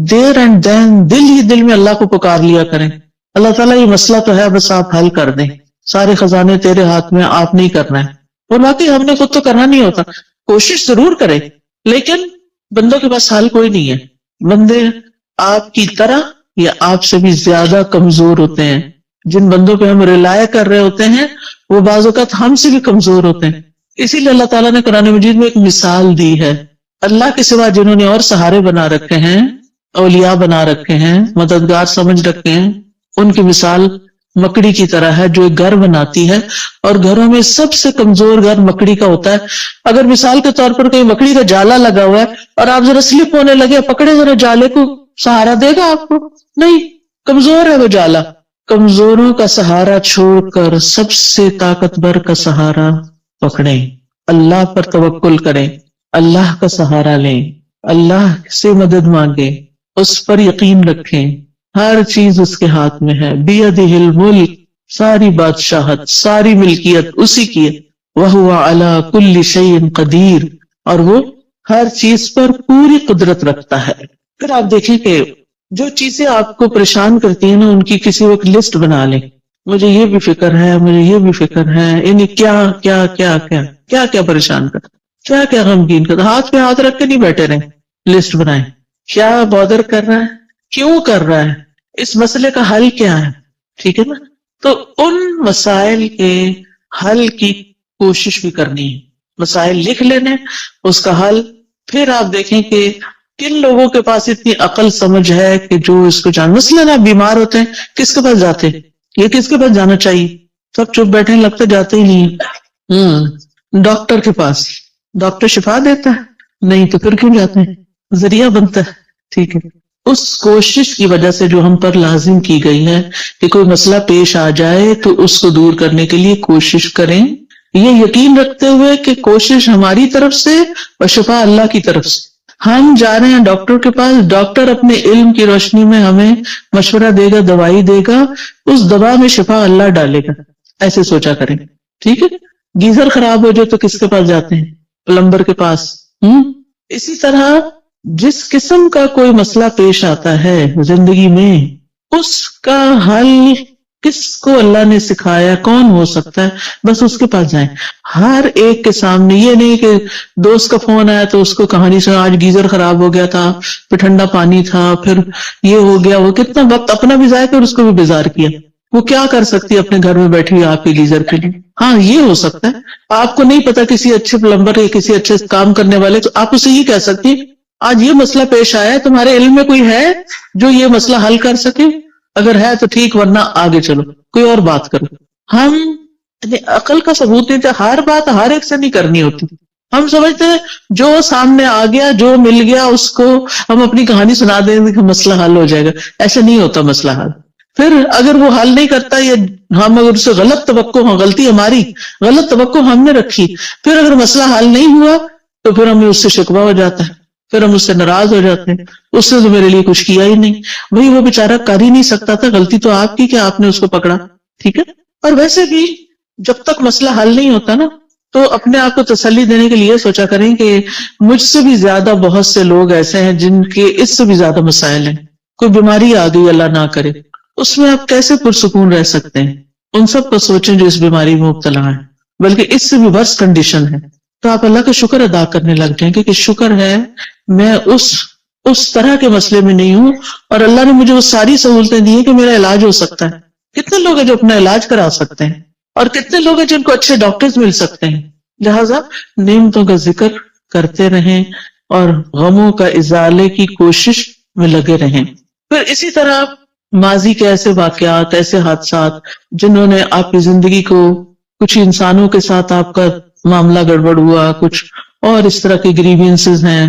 Speaker 1: دیر اینڈ دین دل ہی دل میں اللہ کو پکار لیا کریں، اللہ تعالیٰ یہ مسئلہ تو ہے، بس آپ حل کر دیں، سارے خزانے تیرے ہاتھ میں، آپ نہیں کرنا ہے۔ اور باقی ہم نے خود تو کرنا نہیں ہوتا، کوشش ضرور کریں، لیکن بندوں کے پاس حل کوئی نہیں ہے۔ بندے آپ کی طرح یا آپ سے بھی زیادہ کمزور ہوتے ہیں، جن بندوں پہ ہم ریلائے کر رہے ہوتے ہیں وہ بعض اوقات ہم سے بھی کمزور ہوتے ہیں۔ اسی لیے اللہ تعالیٰ نے قرآن مجید میں ایک مثال دی ہے، اللہ کے سوا جنہوں نے اور سہارے بنا رکھے ہیں، اولیاء بنا رکھے ہیں، مددگار سمجھ رکھے ہیں، ان کی مثال مکڑی کی طرح ہے جو ایک گھر بناتی ہے، اور گھروں میں سب سے کمزور گھر مکڑی کا ہوتا ہے۔ اگر مثال کے طور پر کوئی مکڑی کا جالا لگا ہوا ہے اور آپ ذرا سلپ ہونے لگے، پکڑے ذرا جالے کو، سہارا دے گا آپ کو؟ نہیں، کمزور ہے وہ جالا۔ کمزوروں کا سہارا چھوڑ کر سب سے طاقتور کا سہارا پکڑیں، اللہ پر توکل کریں، اللہ کا سہارا لیں، اللہ سے مدد مانگیں، اس پر یقین رکھیں، ہر چیز اس کے ہاتھ میں ہے، بیدہ الملک، ساری بادشاہت، ساری ملکیت اسی کی ہے، وَهُوَ عَلَى كُلِّ شَيْءٍ قَدِيرٌ، اور وہ ہر چیز پر پوری قدرت رکھتا ہے۔ پھر آپ دیکھیں کہ جو چیزیں آپ کو پریشان کرتی ہیں نا، ان کی کسی وقت لسٹ بنا لیں، مجھے یہ بھی فکر ہے، مجھے یہ بھی فکر ہے، انہیں کیا کیا کیا کیا کیا کیا پریشان کرتا، کیا کیا غمگین کرتا، ہاتھ پہ ہاتھ رکھ کے نہیں بیٹھے رہیں، لسٹ بنائیں، کیا بادر کر رہا ہے، کیوں کر رہا ہے، اس مسئلے کا حل کیا ہے، ٹھیک ہے نا؟ تو ان مسائل کے حل کی کوشش بھی کرنی ہے، مسائل لکھ لینے، اس کا حل۔ پھر آپ دیکھیں کہ کن لوگوں کے پاس اتنی عقل سمجھ ہے کہ جو اس کو جان، مثلاً آپ بیمار ہوتے ہیں، کس کے پاس جاتے ہیں؟ یہ کس کے پاس جانا چاہیے؟ سب چپ بیٹھے ہیں، لگتا جاتے ہی نہیں۔ ڈاکٹر کے پاس، ڈاکٹر شفا دیتا ہے؟ نہیں، تو پھر کیوں جاتے ہیں؟ ذریعہ بنتا ہے، ٹھیک ہے۔ اس کوشش کی وجہ سے جو ہم پر لازم کی گئی ہے کہ کوئی مسئلہ پیش آ جائے تو اس کو دور کرنے کے لیے کوشش کریں، یہ یقین رکھتے ہوئے کہ کوشش ہماری طرف سے اور شفا اللہ کی طرف سے۔ ہم جا رہے ہیں ڈاکٹر کے پاس، ڈاکٹر اپنے علم کی روشنی میں ہمیں مشورہ دے گا، دوائی دے گا، اس دوا میں شفا اللہ ڈالے گا، ایسے سوچا کریں، ٹھیک ہے؟ گیزر خراب ہو جائے تو کس کے پاس جاتے ہیں؟ پلمبر کے پاس۔ اسی طرح جس قسم کا کوئی مسئلہ پیش آتا ہے زندگی میں، اس کا حل کس کو اللہ نے سکھایا، کون ہو سکتا ہے، بس اس کے پاس جائیں۔ ہر ایک کے سامنے، یہ نہیں کہ دوست کا فون آیا تو اس کو کہانی سنا، آج گیزر خراب ہو گیا تھا، پھر ٹھنڈا پانی تھا، پھر یہ ہو گیا، وہ کتنا وقت اپنا بھی ضائع کیا اور اس کو بھی بیزار کیا۔ وہ کیا کر سکتی ہے اپنے گھر میں بیٹھی ہوئی آپ کے گیزر کے لیے؟ ہاں یہ ہو سکتا ہے، آپ کو نہیں پتا کسی اچھے پلمبر یا کسی اچھے کام کرنے والے، تو آپ اسے یہ کہہ سکتی ہیں آج یہ مسئلہ پیش آیا ہے، تمہارے علم میں کوئی ہے جو یہ مسئلہ حل کر سکے؟ اگر ہے تو ٹھیک، ورنہ آگے چلو، کوئی اور بات کرو۔ ہم عقل کا ثبوت دیتے، ہر بات ہر ایک سے نہیں کرنی ہوتی۔ ہم سمجھتے ہیں جو سامنے آ گیا، جو مل گیا، اس کو ہم اپنی کہانی سنا دیں گے کہ مسئلہ حل ہو جائے گا۔ ایسا نہیں ہوتا مسئلہ حل۔ پھر اگر وہ حل نہیں کرتا یا ہم اگر اسے غلط توقع ہو، غلطی ہماری، غلط توقع ہم نے رکھی، پھر اگر مسئلہ حل نہیں ہوا تو پھر ہمیں اس سے شکوہ ہو جاتا ہے، پھر ہم اس سے ناراض ہو جاتے ہیں، اس نے تو میرے لیے کچھ کیا ہی نہیں، بھئی وہ بیچارہ کر ہی نہیں سکتا تھا، غلطی تو آپ کی کہ آپ نے اس کو پکڑا، ٹھیک ہے؟ اور ویسے بھی جب تک مسئلہ حل نہیں ہوتا نا، تو اپنے آپ کو تسلی دینے کے لیے سوچا کریں کہ مجھ سے بھی زیادہ بہت سے لوگ ایسے ہیں جن کے اس سے بھی زیادہ مسائل ہیں۔ کوئی بیماری آ گئی، اللہ نہ کرے، اس میں آپ کیسے پرسکون رہ سکتے ہیں؟ ان سب کو سوچیں جو اس بیماری میں مبتلا ہیں، بلکہ اس سے بھی ورس کنڈیشن ہے، تو آپ اللہ کا شکر ادا کرنے لگ جائیں کہ شکر ہے میں اس طرح کے مسئلے میں نہیں ہوں، اور اللہ نے مجھے وہ ساری سہولتیں دی ہیں کہ میرا علاج ہو سکتا ہے۔ کتنے لوگ ہیں جو اپنا علاج کرا سکتے ہیں، اور کتنے لوگ ہیں جن کو اچھے ڈاکٹرز مل سکتے ہیں۔ لہٰذا نعمتوں کا ذکر کرتے رہیں اور غموں کا ازالے کی کوشش میں لگے رہیں۔ پھر اسی طرح ماضی کے ایسے واقعات، ایسے حادثات جنہوں نے آپ کی زندگی کو، کچھ انسانوں کے ساتھ آپ کا معاملہ گڑبڑ ہوا، کچھ اور اس طرح کے گریوینسز ہیں،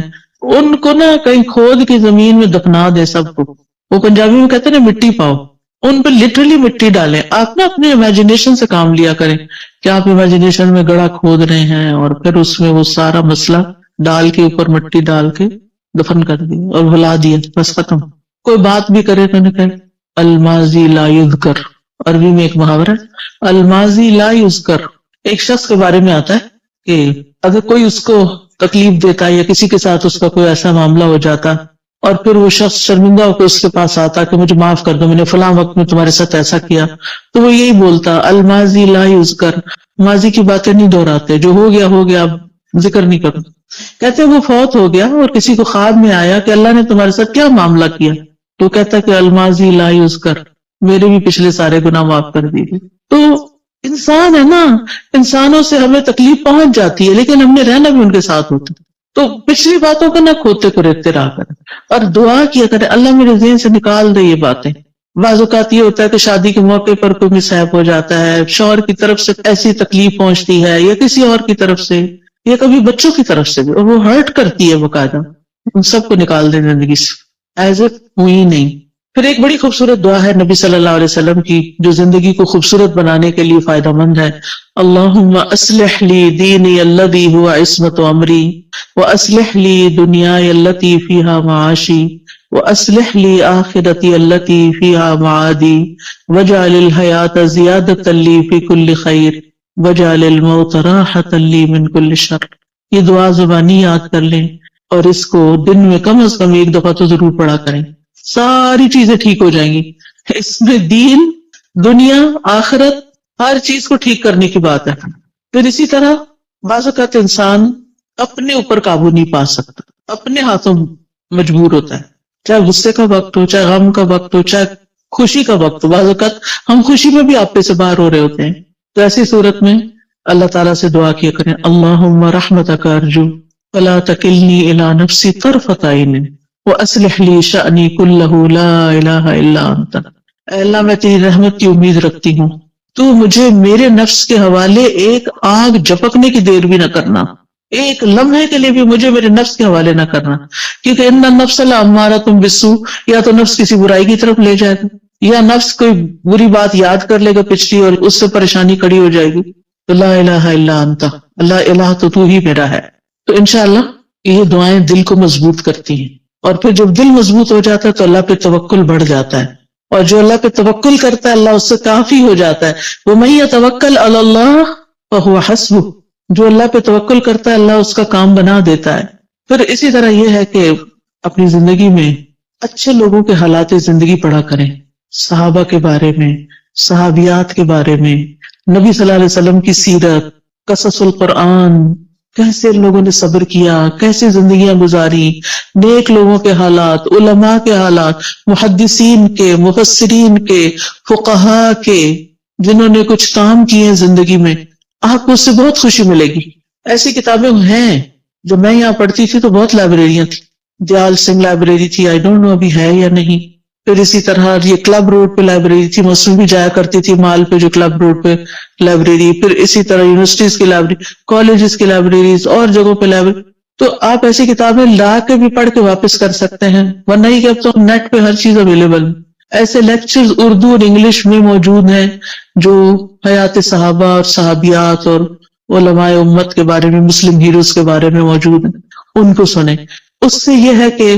Speaker 1: ان کو نا کہیں کھود کی زمین میں دفنا دیں سب کو۔ وہ پنجابی میں کہتے ہیں نا مٹی پاؤ، ان پہ لٹرلی مٹی ڈالیں۔ آپ نا اپنے امیجنیشن سے کام لیا کریں کہ آپ امیجنیشن میں گڑھا کھود رہے ہیں اور پھر اس میں وہ سارا مسئلہ ڈال کے اوپر مٹی ڈال کے دفن کر دی اور بھلا دیا، بس ختم۔ کوئی بات بھی کرے تو نہ کہے الماضی لا یذکر، عربی میں ایک محاورہ ہے الماضی لا یذکر۔ ایک شخص کے بارے میں آتا ہے کہ اگر کوئی اس کو تکلیف دیتا یا کسی کے ساتھ اس کا کوئی ایسا معاملہ ہو جاتا اور پھر وہ شخص شرمندہ ہو کے اس کے پاس آتا کہ مجھے معاف کر دو، میں نے فلاں وقت میں تمہارے ساتھ ایسا کیا، تو وہ یہی بولتا الماضی لا یذکر، ماضی کی باتیں نہیں دہراتے، جو ہو گیا اب ذکر نہیں کرو۔ کہتے وہ فوت ہو گیا اور کسی کو خواب میں آیا کہ اللہ نے تمہارے ساتھ کیا معاملہ کیا، تو کہتا کہ الماضی لا یذکر، میرے بھی پچھلے سارے گناہ معاف کر دیے۔ تو انسان ہے نا، انسانوں سے ہمیں تکلیف پہنچ جاتی ہے، لیکن ہم نے رہنا بھی ان کے ساتھ ہوتا، تو پچھلی باتوں کو نہ کھوتے کو ریتتے رہا کریں اور دعا کیا کریں اللہ میرے ذہن سے نکال دے یہ باتیں۔ بعض اوقات یہ ہوتا ہے کہ شادی کے موقع پر کوئی مصیب ہو جاتا ہے، شوہر کی طرف سے ایسی تکلیف پہنچتی ہے یا کسی اور کی طرف سے یا کبھی بچوں کی طرف سے بھی، اور وہ ہرٹ کرتی ہے باقاعدہ، ان سب کو نکال دے زندگی سے ایز اف ہوئی نہیں۔ پھر ایک بڑی خوبصورت دعا ہے نبی صلی اللہ علیہ وسلم کی جو زندگی کو خوبصورت بنانے کے لیے فائدہ مند ہے، اللہم اصلح لی دینی الذی ہوا عصمت امری واصلح لی دنیای التی فیہا معاشی واصلح لی آخرتی التی فیہا معادی واجعل الحیات زیادۃ لی فی کل خیر واجعل الموت راحۃ لی من کل شر۔ یہ دعا زبانی یاد کر لیں اور اس کو دن میں کم از کم ایک دفعہ تو ضرور پڑھا کریں، ساری چیزیں ٹھیک ہو جائیں گی۔ اس میں دین، دنیا، آخرت، ہر چیز کو ٹھیک کرنے کی بات ہے۔ پھر اسی طرح بعض اوقات انسان اپنے اوپر قابو نہیں پا سکتا، اپنے ہاتھوں مجبور ہوتا ہے، چاہے غصے کا وقت ہو، چاہے غم کا وقت ہو، چاہے خوشی کا وقت ہو۔ بعض اوقات ہم خوشی میں بھی آپے سے باہر ہو رہے ہوتے ہیں، تو ایسی صورت میں اللہ تعالیٰ سے دعا کیا کریں اللہم رحمتک ارجو فلا تکلنی الی نفسی طرفۃ عین وَأَصْلِحْ لِي شَأْنِي كُلَّهُ لَا إِلَٰهَ إِلَّا أَنْتَ۔ اے اللہ میں تیری رحمت کی امید رکھتی ہوں، تو مجھے میرے نفس کے حوالے ایک آگ جھپکنے کی دیر بھی نہ کرنا، ایک لمحے کے لیے بھی مجھے میرے نفس کے حوالے نہ کرنا، کیونکہ ان النفس لامارۃ بالسوء، یا تو نفس کسی برائی کی طرف لے جائے گا یا نفس کوئی بری بات یاد کر لے گا پچھلی اور اس سے پریشانی کھڑی ہو جائے گی۔ تو لا الہ الا انت، اللہ الہ تو ہی میرا ہے۔ تو انشاءاللہ یہ دعائیں دل کو مضبوط کرتی ہیں، اور پھر جب دل مضبوط ہو جاتا ہے تو اللہ پہ توکل بڑھ جاتا ہے، اور جو اللہ پہ توکل کرتا ہے اللہ اس سے کافی ہو جاتا ہے۔ وَمَن يَتَوَكَّلْ عَلَى اللَّهِ فَهُوَ حَسْبُهُ، جو اللہ پہ توکل کرتا ہے اللہ اس کا کام بنا دیتا ہے۔ پھر اسی طرح یہ ہے کہ اپنی زندگی میں اچھے لوگوں کے حالات زندگی پڑھا کریں، صحابہ کے بارے میں، صحابیات کے بارے میں، نبی صلی اللہ علیہ وسلم کی سیرت، قصص القرآن، کیسے لوگوں نے صبر کیا، کیسے زندگیاں گزاری، نیک لوگوں کے حالات، علماء کے حالات، محدثین کے، مفسرین کے، فقہاء کے، جنہوں نے کچھ کام کیے ہیں زندگی میں، آپ کو اس سے بہت خوشی ملے گی۔ ایسی کتابیں ہیں جو میں یہاں پڑھتی تھی تو بہت لائبریریاں تھی، دیال سنگھ لائبریری تھی، آئی ڈونٹ نو ابھی ہے یا نہیں۔ پھر اسی طرح یہ کلب روڈ پہ لائبریری تھی، مسلم بھی جایا کرتی تھی مال پہ جو کلب روڈ پہ لائبریری، پھر اسی طرح یونیورسٹیز کی لائبریری، کالجز کی لائبریریز اور جگہوں پہ لائبریری۔ تو آپ ایسی کتابیں لا کے بھی پڑھ کے واپس کر سکتے ہیں، ورنہ ہی کہ اب تو نیٹ پہ ہر چیز اویلیبل۔ ایسے لیکچرز اردو اور انگلش میں موجود ہیں جو حیات صحابہ اور صحابیات اور علماء امت کے بارے میں، مسلم ہیروز کے بارے میں موجود ہیں، ان کو سنیں۔ اس سے یہ ہے کہ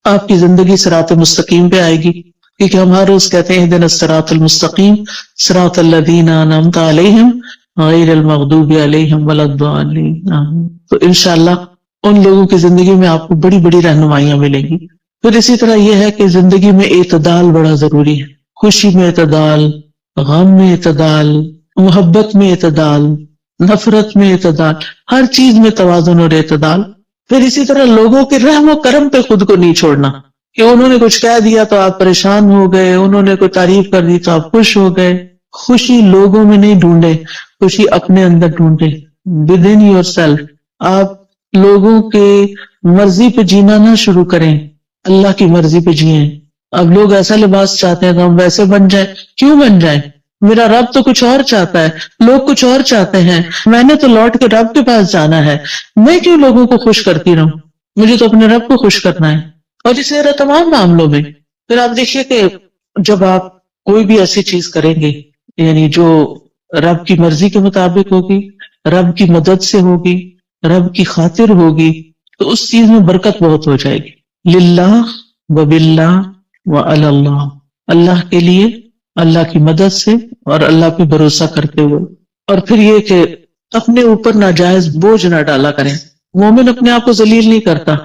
Speaker 1: آپ کی زندگی صراط مستقیم پہ آئے گی، کیونکہ ہم ہر روز کہتے ہیں اہدنا الصراط المستقیم صراط الذین انعمت علیہم غیر المغضوب علیہم ولا الضالین۔ تو انشاءاللہ ان لوگوں کی زندگی میں آپ کو بڑی بڑی رہنمائیاں ملیں گی۔ پھر اسی طرح یہ ہے کہ زندگی میں اعتدال بڑا ضروری ہے، خوشی میں اعتدال، غم میں اعتدال، محبت میں اعتدال، نفرت میں اعتدال، ہر چیز میں توازن اور اعتدال۔ پھر اسی طرح لوگوں کے رحم و کرم پہ خود کو نہیں چھوڑنا کہ انہوں نے کچھ کہہ دیا تو آپ پریشان ہو گئے، انہوں نے کوئی تعریف کر دی تو آپ خوش ہو گئے۔ خوشی لوگوں میں نہیں ڈھونڈے، خوشی اپنے اندر ڈھونڈے، ود ان یور سیلف۔ آپ لوگوں کے مرضی پہ جینا نہ شروع کریں، اللہ کی مرضی پہ جئیں۔ اب لوگ ایسا لباس چاہتے ہیں تو ہم ویسے بن جائیں، کیوں بن جائیں؟ میرا رب تو کچھ اور چاہتا ہے، لوگ کچھ اور چاہتے ہیں، میں نے تو لوٹ کے رب کے پاس جانا ہے، میں کیوں لوگوں کو خوش کرتی رہوں؟ مجھے تو اپنے رب کو خوش کرنا ہے۔ اور اسی طرح تمام معاملوں میں پھر آپ دیکھیے کہ جب آپ کوئی بھی ایسی چیز کریں گے یعنی جو رب کی مرضی کے مطابق ہوگی، رب کی مدد سے ہوگی، رب کی خاطر ہوگی، تو اس چیز میں برکت بہت ہو جائے گی۔ للہ و باللہ و علی اللہ، اللہ کے لیے، اللہ کی مدد سے اور اللہ پہ بھروسہ کرتے ہوئے۔ اور پھر یہ کہ اپنے اوپر ناجائز بوجھ نہ ڈالا کریں۔ مومن اپنے آپ کو ذلیل نہیں کرتا،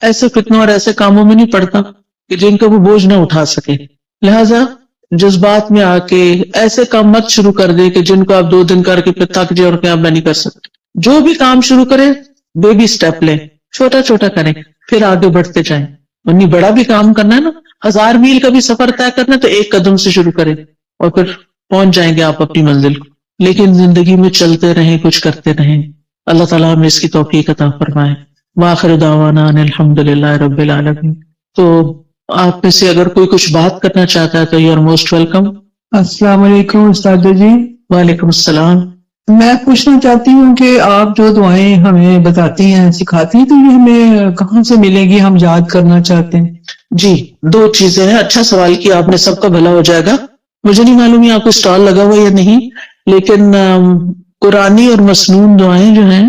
Speaker 1: ایسے فتنوں اور ایسے کاموں میں نہیں پڑتا کہ جن کا وہ بوجھ نہ اٹھا سکے، لہذا جذبات میں آ کے ایسے کام مت شروع کر دے کہ جن کو آپ 2 دن کر کے پھر تھک جائے اور کہ آپ میں نہیں کر سکتے۔ جو بھی کام شروع کریں بیبی سٹیپ لیں، چھوٹا چھوٹا کریں، پھر آگے بڑھتے جائیں۔ ورنہ بڑا بھی کام کرنا ہے نا، 1000 میل کا بھی سفر طے کرنا ہے تو 1 قدم سے شروع کریں اور پھر پہنچ جائیں گے آپ اپنی منزل کو۔ لیکن زندگی میں چلتے رہیں، کچھ کرتے رہیں۔ اللہ تعالیٰ ہمیں اس کی توفیق عطا فرمائے۔ وآخر دعوانا ان الحمد للہ رب العالمین۔ تو آپ میں سے اگر کوئی کچھ بات کرنا چاہتا ہے تو یو آر موسٹ ویلکم۔
Speaker 2: السلام علیکم استاد جی،
Speaker 1: وعلیکم السلام۔
Speaker 2: میں پوچھنا چاہتی ہوں کہ آپ جو دعائیں ہمیں بتاتی ہیں، سکھاتی ہیں، تو یہ ہمیں کہاں سے ملے گی؟ ہم یاد کرنا چاہتے ہیں۔
Speaker 1: جی 2 چیزیں ہیں، اچھا سوال کیا آپ نے، سب کا بھلا ہو جائے گا۔ مجھے نہیں معلوم یہ آپ کو اسٹال لگا ہوا یا نہیں، لیکن قرآنی اور مسنون دعائیں جو ہیں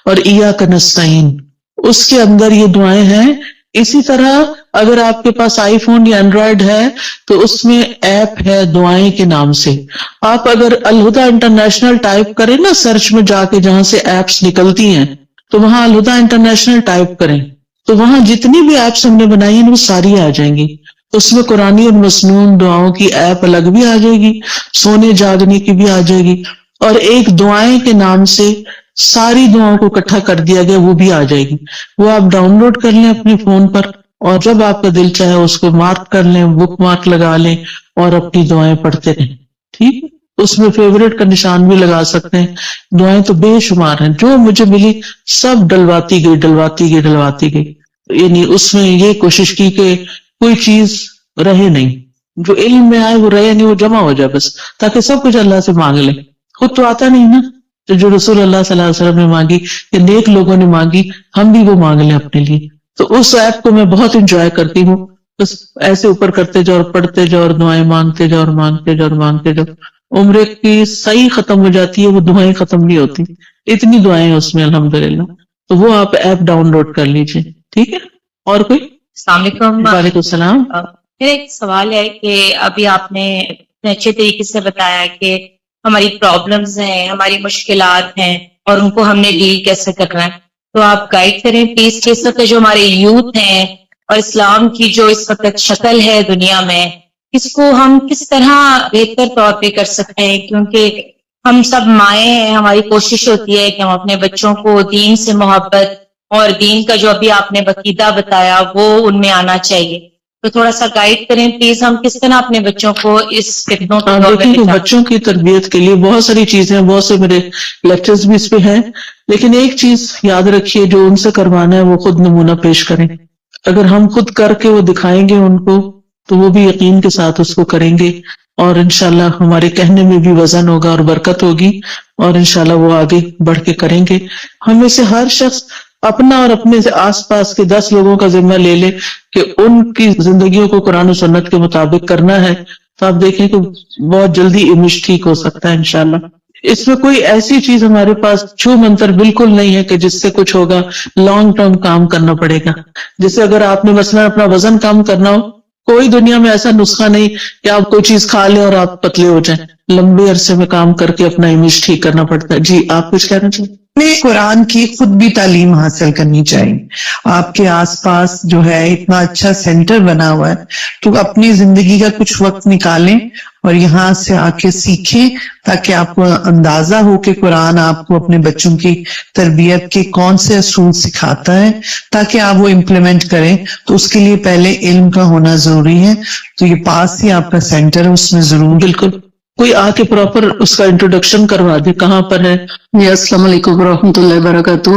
Speaker 1: اور ایاک نستعین، اس کے اندر یہ دعائیں ہیں۔ اسی طرح اگر آپ کے پاس آئی فون یا اینڈرائیڈ ہے تو اس میں ایپ ہے دعائیں کے نام سے، آپ اگر الہدیٰ انٹرنیشنل ٹائپ کریں نا سرچ میں جا کے جہاں سے ایپس نکلتی ہیں تو وہاں الہدیٰ انٹرنیشنل ٹائپ کریں تو وہاں جتنی بھی ایپس ہم نے بنائی ہیں وہ ساری آ جائیں گی۔ اس میں قرآنی اور مسنون دعاؤں کی ایپ الگ بھی آ جائے گی، سونے جاگنے کی بھی آ جائے گی، اور ایک دعائیں کے نام سے ساری دعاؤں کو اکٹھا کر دیا گیا وہ بھی آ جائے گی۔ وہ آپ ڈاؤن لوڈ کر لیں اپنے فون پر، اور جب آپ کا دل چاہے اس کو مارک کر لیں، بک مارک لگا لیں اور اپنی دعائیں پڑھتے رہیں۔ ٹھیک، اس میں فیوریٹ کا نشان بھی لگا سکتے ہیں۔ دعائیں تو بے شمار ہیں، جو مجھے ملی سب ڈلواتی گئی ڈلواتی گئی ڈلواتی گئی، یعنی اس میں یہ کوشش کی کہ کوئی چیز رہے نہیں، جو علم میں آئے وہ رہے نہیں، وہ جمع ہو جائے بس، تاکہ سب کچھ اللہ سے مانگ لیں۔ خود تو آتا نہیں نا، تو جو رسول اللہ صلی اللہ علیہ وسلم نے مانگی یا نیک لوگوں نے مانگی، ہم بھی وہ مانگ لیں اپنے لیے۔ تو اس ایپ کو میں بہت انجوائے کرتی ہوں، بس ایسے اوپر کرتے جاؤ اور پڑھتے جاؤ اور دعائیں مانگتے جاؤ اور مانگتے جاؤ اور مانگتے جاؤ۔ عمر کی صحیح ختم ہو جاتی ہے، وہ دعائیں ختم نہیں ہوتی، اتنی دعائیں اس میں الحمدللہ۔ تو وہ آپ ایپ ڈاؤن لوڈ کر لیجیے. ٹھیک ہے. اور کوئی؟
Speaker 3: السلام علیکم.
Speaker 1: وعلیکم السلام.
Speaker 3: میرا ایک سوال ہے کہ ابھی آپ نے اتنے اچھے طریقے سے بتایا کہ ہماری پرابلمز ہیں، ہماری مشکلات ہیں اور ان کو ہم نے ڈیل کیسے کرنا ہے. تو آپ گائیڈ کریں پلیز کہ اس وقت جو ہمارے یوتھ ہیں اور اسلام کی جو اس وقت شکل ہے دنیا میں، اس کو ہم کس طرح بہتر طور پہ کر سکتے ہیں، کیونکہ ہم سب مائیں ہیں، ہماری کوشش ہوتی ہے کہ ہم اپنے بچوں کو دین سے محبت اور دین کا جو ابھی آپ نے عقیدہ بتایا وہ ان میں آنا چاہیے. تو تھوڑا سا گائیڈ کریں پلیز، ہم کس طرح اپنے بچوں کو اس فتنوں کے دور میں
Speaker 1: دیکھیں کہ
Speaker 3: بچائیں.
Speaker 1: بچوں کی تربیت کے لیے بہت ساری چیزیں ہیں، بہت سے میرے لیکچرز بھی اس پہ ہیں، لیکن ایک چیز یاد رکھیے، جو ان سے کروانا ہے وہ خود نمونہ پیش کریں. اگر ہم خود کر کے وہ دکھائیں گے ان کو تو وہ بھی یقین کے ساتھ اس کو کریں گے، اور انشاءاللہ ہمارے کہنے میں بھی وزن ہوگا اور برکت ہوگی، اور انشاءاللہ وہ آگے بڑھ کے کریں گے. ہم میں سے ہر شخص اپنا اور اپنے آس پاس کے 10 لوگوں کا ذمہ لے لے کہ ان کی زندگیوں کو قرآن و سنت کے مطابق کرنا ہے، تو آپ دیکھیں کہ بہت جلدی امیج ٹھیک ہو سکتا ہے انشاءاللہ. اس میں کوئی ایسی چیز ہمارے پاس چھو منتر بالکل نہیں ہے کہ جس سے کچھ ہوگا. لانگ ٹرم کام کرنا پڑے گا. جیسے اگر آپ نے مثلا اپنا وزن کم کرنا ہو، کوئی دنیا میں ایسا نسخہ نہیں کہ آپ کوئی چیز کھا لیں اور آپ پتلے ہو جائیں. لمبے عرصے میں کام کر کے اپنا امیج ٹھیک کرنا پڑتا ہے. جی آپ کچھ کہنا چاہیں؟
Speaker 2: ہمیں قرآن کی خود بھی تعلیم حاصل کرنی چاہیے. آپ کے آس پاس جو ہے اتنا اچھا سینٹر بنا ہوا ہے، تو اپنی زندگی کا کچھ وقت نکالیں اور یہاں سے آ کے سیکھیں، تاکہ آپ کو اندازہ ہو کہ قرآن آپ کو اپنے بچوں کی تربیت کے کون سے اصول سکھاتا ہے، تاکہ آپ وہ امپلیمنٹ کریں. تو اس کے لیے پہلے علم کا ہونا ضروری ہے. تو یہ پاس ہی آپ کا سینٹر ہے، اس میں ضرور
Speaker 1: بالکل کوئی آ کے پراپر اس کا انٹروڈکشن کروا دے کہاں پر ہے.
Speaker 4: جی السلام علیکم ورحمۃ اللہ وبرکاتہ.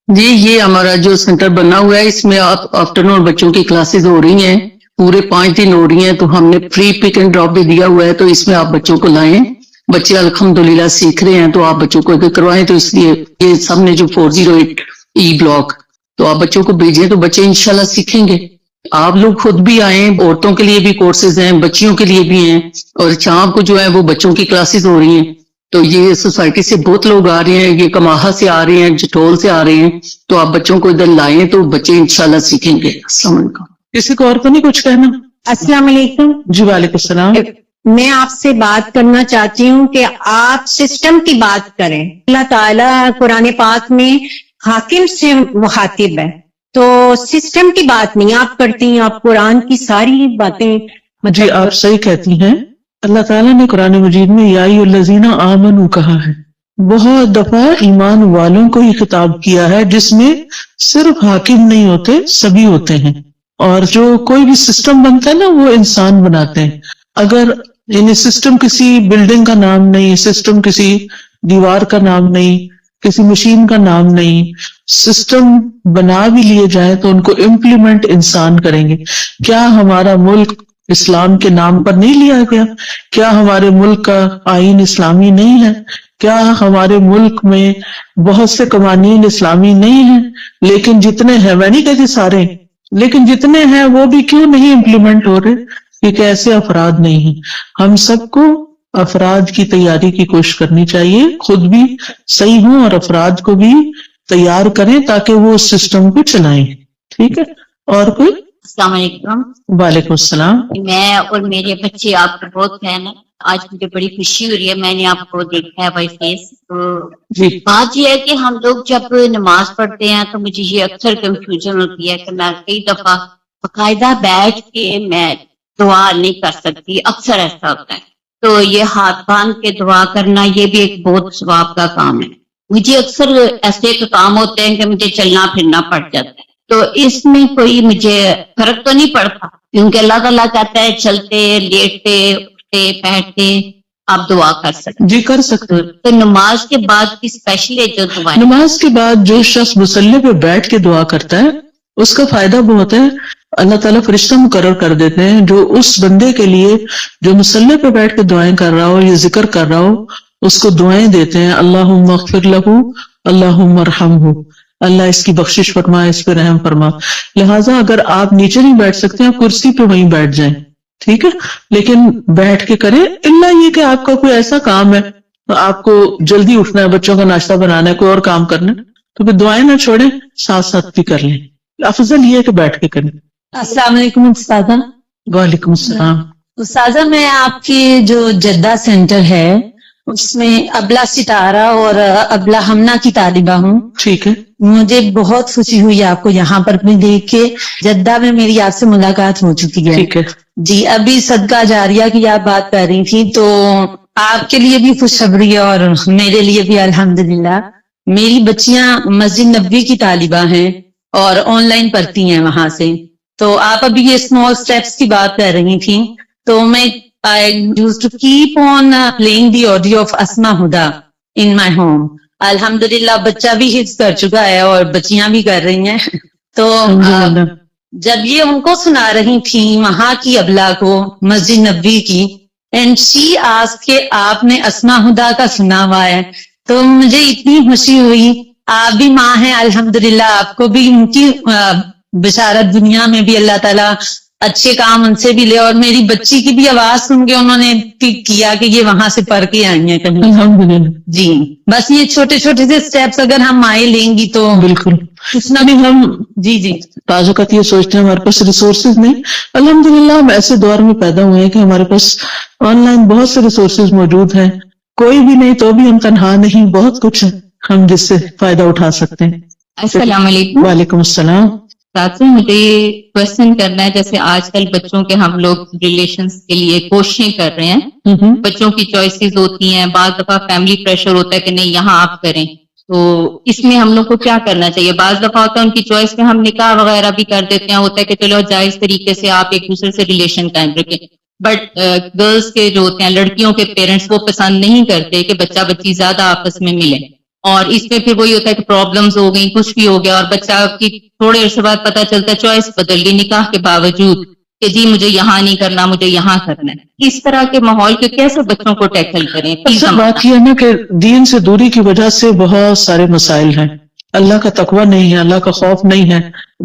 Speaker 4: جی یہ ہمارا جو سینٹر بنا ہوا ہے، اس میں آفٹرنون بچوں کی کلاسز ہو رہی ہیں، پورے 5 دن ہو رہی ہیں. تو ہم نے فری پک اینڈ ڈراپ بھی دیا ہوا ہے، تو اس میں آپ بچوں کو لائیں. بچے الحمدللہ سیکھ رہے ہیں، تو آپ بچوں کو اگر کروائیں تو اس لیے یہ سب نے جو 408 ای بلاک، تو آپ بچوں کو بھیجیں تو بچے انشاءاللہ سیکھیں گے. آپ لوگ خود بھی آئیں، عورتوں کے لیے بھی کورسز ہیں، بچیوں کے لیے بھی ہیں، اور شام کو جو ہے وہ بچوں کی کلاسز ہو رہی ہیں. تو یہ سوسائٹی سے بہت لوگ آ رہے ہیں، یہ کماہا سے آ رہے ہیں، جٹول سے آ رہے ہیں. تو آپ بچوں کو ادھر لائیں تو بچے انشاءاللہ سیکھیں گے. السلام علیکم.
Speaker 1: کسی کو اور تو نہیں کچھ کہنا؟
Speaker 5: السلام علیکم.
Speaker 1: جی وعلیکم السلام.
Speaker 5: میں آپ سے بات کرنا چاہتی ہوں کہ آپ سسٹم کی بات کریں. اللہ تعالیٰ قرآن پاک میں حاکم سے مخاطب ہے، تو سسٹم کی بات نہیں آپ کرتی ہیں، آپ قرآن کی ساری باتیں
Speaker 1: جی آپ صحیح کہتی ہیں. اللہ تعالیٰ نے قرآن مجید میں یا ایھا الذین آمنوا کہا ہے. بہت دفعہ ایمان والوں کو ہی خطاب کیا ہے، جس میں صرف حاکم نہیں ہوتے، سبھی ہوتے ہیں. اور جو کوئی بھی سسٹم بنتا ہے نا، وہ انسان بناتے ہیں. اگر یعنی سسٹم کسی بلڈنگ کا نام نہیں، سسٹم کسی دیوار کا نام نہیں، کسی مشین کا نام نہیں. سسٹم بنا بھی لیے جائیں تو ان کو امپلیمنٹ انسان کریں گے. کیا ہمارا ملک اسلام کے نام پر نہیں لیا گیا؟ کیا ہمارے ملک کا آئین اسلامی نہیں ہے؟ کیا ہمارے ملک میں بہت سے قوانین اسلامی نہیں ہیں؟ لیکن جتنے ہیں، میں نہیں کہتی سارے، لیکن جتنے ہیں وہ بھی کیوں نہیں امپلیمنٹ ہو رہے؟ کیونکہ ایسے افراد نہیں ہیں. ہم سب کو افراد کی تیاری کی کوشش کرنی چاہیے، خود بھی صحیح ہوں اور افراد کو بھی تیار کریں تاکہ وہ اس سسٹم کو چلائیں. ٹھیک ہے. اور کوئی؟
Speaker 3: السلام علیکم.
Speaker 1: وعلیکم السلام.
Speaker 3: میں اور میرے بچے آپ کا بہت فین ہیں. آج مجھے بڑی خوشی ہو رہی ہے، میں نے آپ کو دیکھا ہے بائی فیس. تو
Speaker 1: جی
Speaker 3: بات یہ ہے کہ ہم لوگ جب نماز پڑھتے ہیں تو مجھے یہ اکثر کنفیوژن ہوتی ہے کہ میں کئی دفعہ باقاعدہ بیٹھ کے میں دعا نہیں کر سکتی، اکثر ایسا ہوتا ہے. تو یہ ہاتھ باندھ کے دعا کرنا یہ بھی ایک بہت ثواب کا کام ہے. مجھے اکثر ایسے کام ہوتے ہیں کہ مجھے چلنا پھرنا پڑ جاتا ہے. تو اس میں کوئی مجھے فرق تو نہیں پڑتا، کیونکہ اللہ تعالیٰ کہتا ہے چلتے لیٹتے اٹھتے بیٹھتے آپ دعا کر سکتے.
Speaker 1: جی کر سکتے ہیں.
Speaker 3: تو نماز کے بعد کی اسپیشلی جو دعائیں،
Speaker 1: نماز کے بعد جو شخص مصلی پہ بیٹھ کے دعا کرتا ہے اس کا فائدہ بہت ہے. اللہ تعالیٰ فرشتہ مقرر کر دیتے ہیں جو اس بندے کے لیے جو مصلی پہ بیٹھ کے دعائیں کر رہا ہو یا ذکر کر رہا ہو، اس کو دعائیں دیتے ہیں. اللہم اغفر لہ، اللہم ارحمہ، اللہ اس کی بخشش فرما، اس پہ رحم فرما. لہٰذا اگر آپ نیچے نہیں بیٹھ سکتے آپ کرسی پہ وہیں بیٹھ جائیں، ٹھیک ہے، لیکن بیٹھ کے کریں. الا یہ کہ آپ کا کوئی ایسا کام ہے، آپ کو جلدی اٹھنا ہے، بچوں کا ناشتہ بنانا ہے، کوئی اور کام کرنا ہے، تو پھر دعائیں نہ چھوڑیں، ساتھ ساتھ بھی کر لیں. افضل یہ ہے کہ بیٹھ کے کریں.
Speaker 6: السلام علیکم استاذہ.
Speaker 1: وعلیکم السلام.
Speaker 6: استاذہ میں آپ کی جو جدہ سینٹر ہے اس میں ابلا ستارہ اور ابلا ہمنا کی طالبہ ہوں.
Speaker 1: ٹھیک ہے.
Speaker 6: مجھے بہت خوشی ہوئی آپ کو یہاں پر بھی دیکھ کے. جدہ میں میری آپ سے ملاقات ہو چکی ہے.
Speaker 1: ٹھیک ہے.
Speaker 6: جی ابھی صدقہ جاریہ کی آپ بات کر رہی تھی تو آپ کے لیے بھی خوشخبری ہے اور میرے لیے بھی الحمدللہ. میری بچیاں مسجد نبوی کی طالبہ ہیں اور آن لائن پڑھتی ہیں وہاں سے. تو آپ ابھی یہ اسمال اسٹیپس کی بات کر رہی تھی تو میں I used to keep on playing the audio of Asma Huda in my home. الحمدللہ بچہ بھی حفظ کر چکا ہے اور بچیاں بھی کر رہی ہیں. تو جب یہ ان کو سنا رہی تھی وہاں کی ابلا کو مسجد نبوی کی اینڈ شی آسکڈ کہ آپ نے اسما ہدا کا سنا ہوا ہے تو مجھے اتنی خوشی ہوئی. آپ بھی ماں ہیں الحمدللہ، آپ کو بھی ان کی بشارت دنیا میں بھی اللہ تعالیٰ اچھے کام ان سے بھی لے. اور میری بچی کی بھی آواز سن کے انہوں نے پک کیا کہ یہ وہاں سے پڑھ کے آئی ہیں کہیں.
Speaker 1: الحمدللہ.
Speaker 6: جی بس یہ چھوٹے چھوٹے سے اسٹیپس اگر ہم آئے لیں گی تو
Speaker 1: بالکل.
Speaker 6: کچھ نہ
Speaker 1: ہم
Speaker 6: جی جی
Speaker 1: بعض اوقات یہ سوچتے ہیں ہمارے پاس ریسورسز نہیں. الحمدللہ ہم ایسے دور میں پیدا ہوئے ہیں کہ ہمارے پاس آن لائن بہت سے ریسورسز موجود ہیں. کوئی بھی نہیں تو بھی ہم تنہا نہیں، بہت کچھ ہے ہم جس سے فائدہ اٹھا سکتے ہیں.
Speaker 3: السلام علیکم.
Speaker 1: وعلیکم السلام.
Speaker 3: ساتھ میں مجھے کوشچن کرنا ہے، جیسے آج کل بچوں کے ہم لوگ ریلیشنز کے لیے کوششیں کر رہے ہیں. بچوں کی چوائسیز ہوتی ہیں، بعض دفعہ فیملی پریشر ہوتا ہے کہ نہیں یہاں آپ کریں. تو اس میں ہم لوگ کو کیا کرنا چاہیے؟ بعض دفعہ ہوتا ہے ان کی چوائس میں ہم نکاح وغیرہ بھی کر دیتے ہیں، ہوتا ہے کہ چلو جائز طریقے سے آپ ایک دوسرے سے ریلیشن قائم رکھیں. بٹ گرلس کے جو ہوتے ہیں لڑکیوں کے پیرنٹس وہ پسند نہیں کرتے کہ بچہ بچی زیادہ آپس میں ملیں. اور اس میں پھر وہی ہوتا ہے کہ پرابلمز ہو گئی، کچھ بھی ہو گیا اور بچہ کی تھوڑے عرصے بعد پتہ چلتا ہے چوائس بدل گئی نکاح کے باوجود کہ جی مجھے یہاں نہیں کرنا مجھے یہاں کرنا ہے. اس طرح کے ماحول کے کیسے بچوں کو ٹیکل کریں؟
Speaker 1: اصل بات یہ ہے نا کہ دین سے دوری کی وجہ سے بہت سارے مسائل ہیں. اللہ کا تقوی نہیں ہے، اللہ کا خوف نہیں ہے،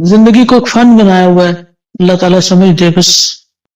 Speaker 1: زندگی کو ایک فن بنایا ہوا ہے. اللہ تعالیٰ سمجھ دے بس.